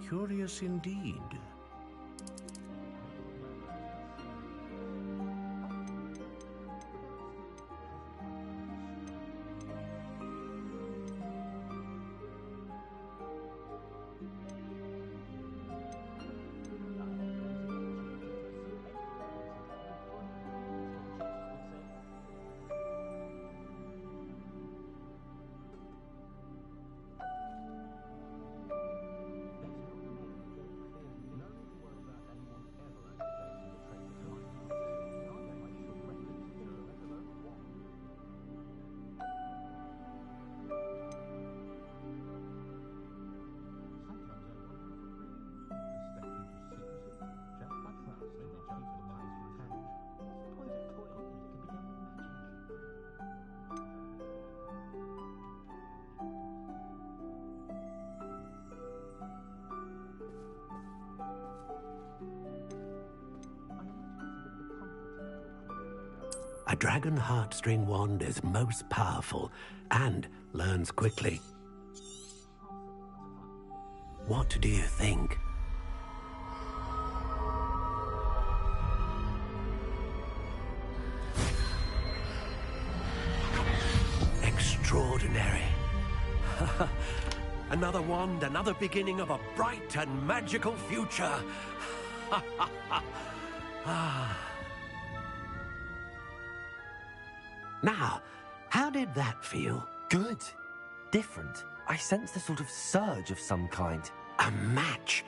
Curious indeed. A dragon heartstring wand is most powerful and learns quickly. What do you think? Extraordinary. Another wand, another beginning of a bright and magical future. Now, how did that feel? Good. Different. I sensed a sort of surge of some kind. A match.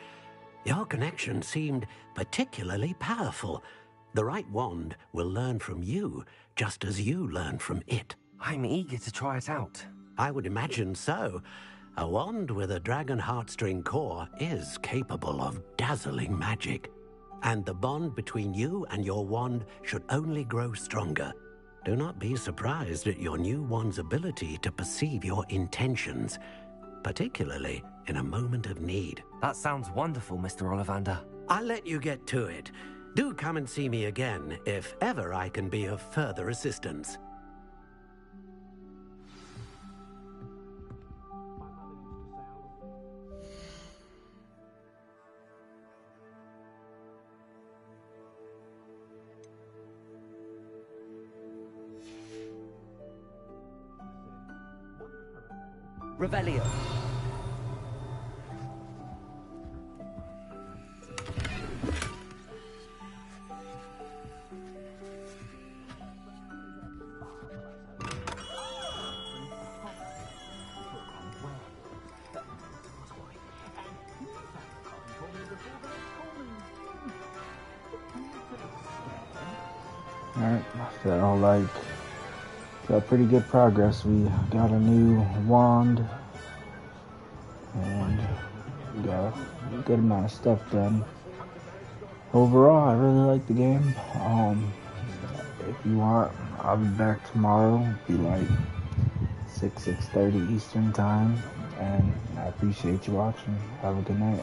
Your connection seemed particularly powerful. The right wand will learn from you, just as you learn from it. I'm eager to try it out. I would imagine so. A wand with a dragon heartstring core is capable of dazzling magic. And the bond between you and your wand should only grow stronger. Do not be surprised at your new wand's ability to perceive your intentions, particularly in a moment of need. That sounds wonderful, Mr. Ollivander. I'll let you get to it. Do come and see me again if ever I can be of further assistance. Revelio. Alright, I felt pretty good progress. We got a new wand and we got a good amount of stuff done. Overall, I really like the game. If you want, I'll be back tomorrow. It'll be like 6:30 Eastern time, and I appreciate you watching. Have a good night.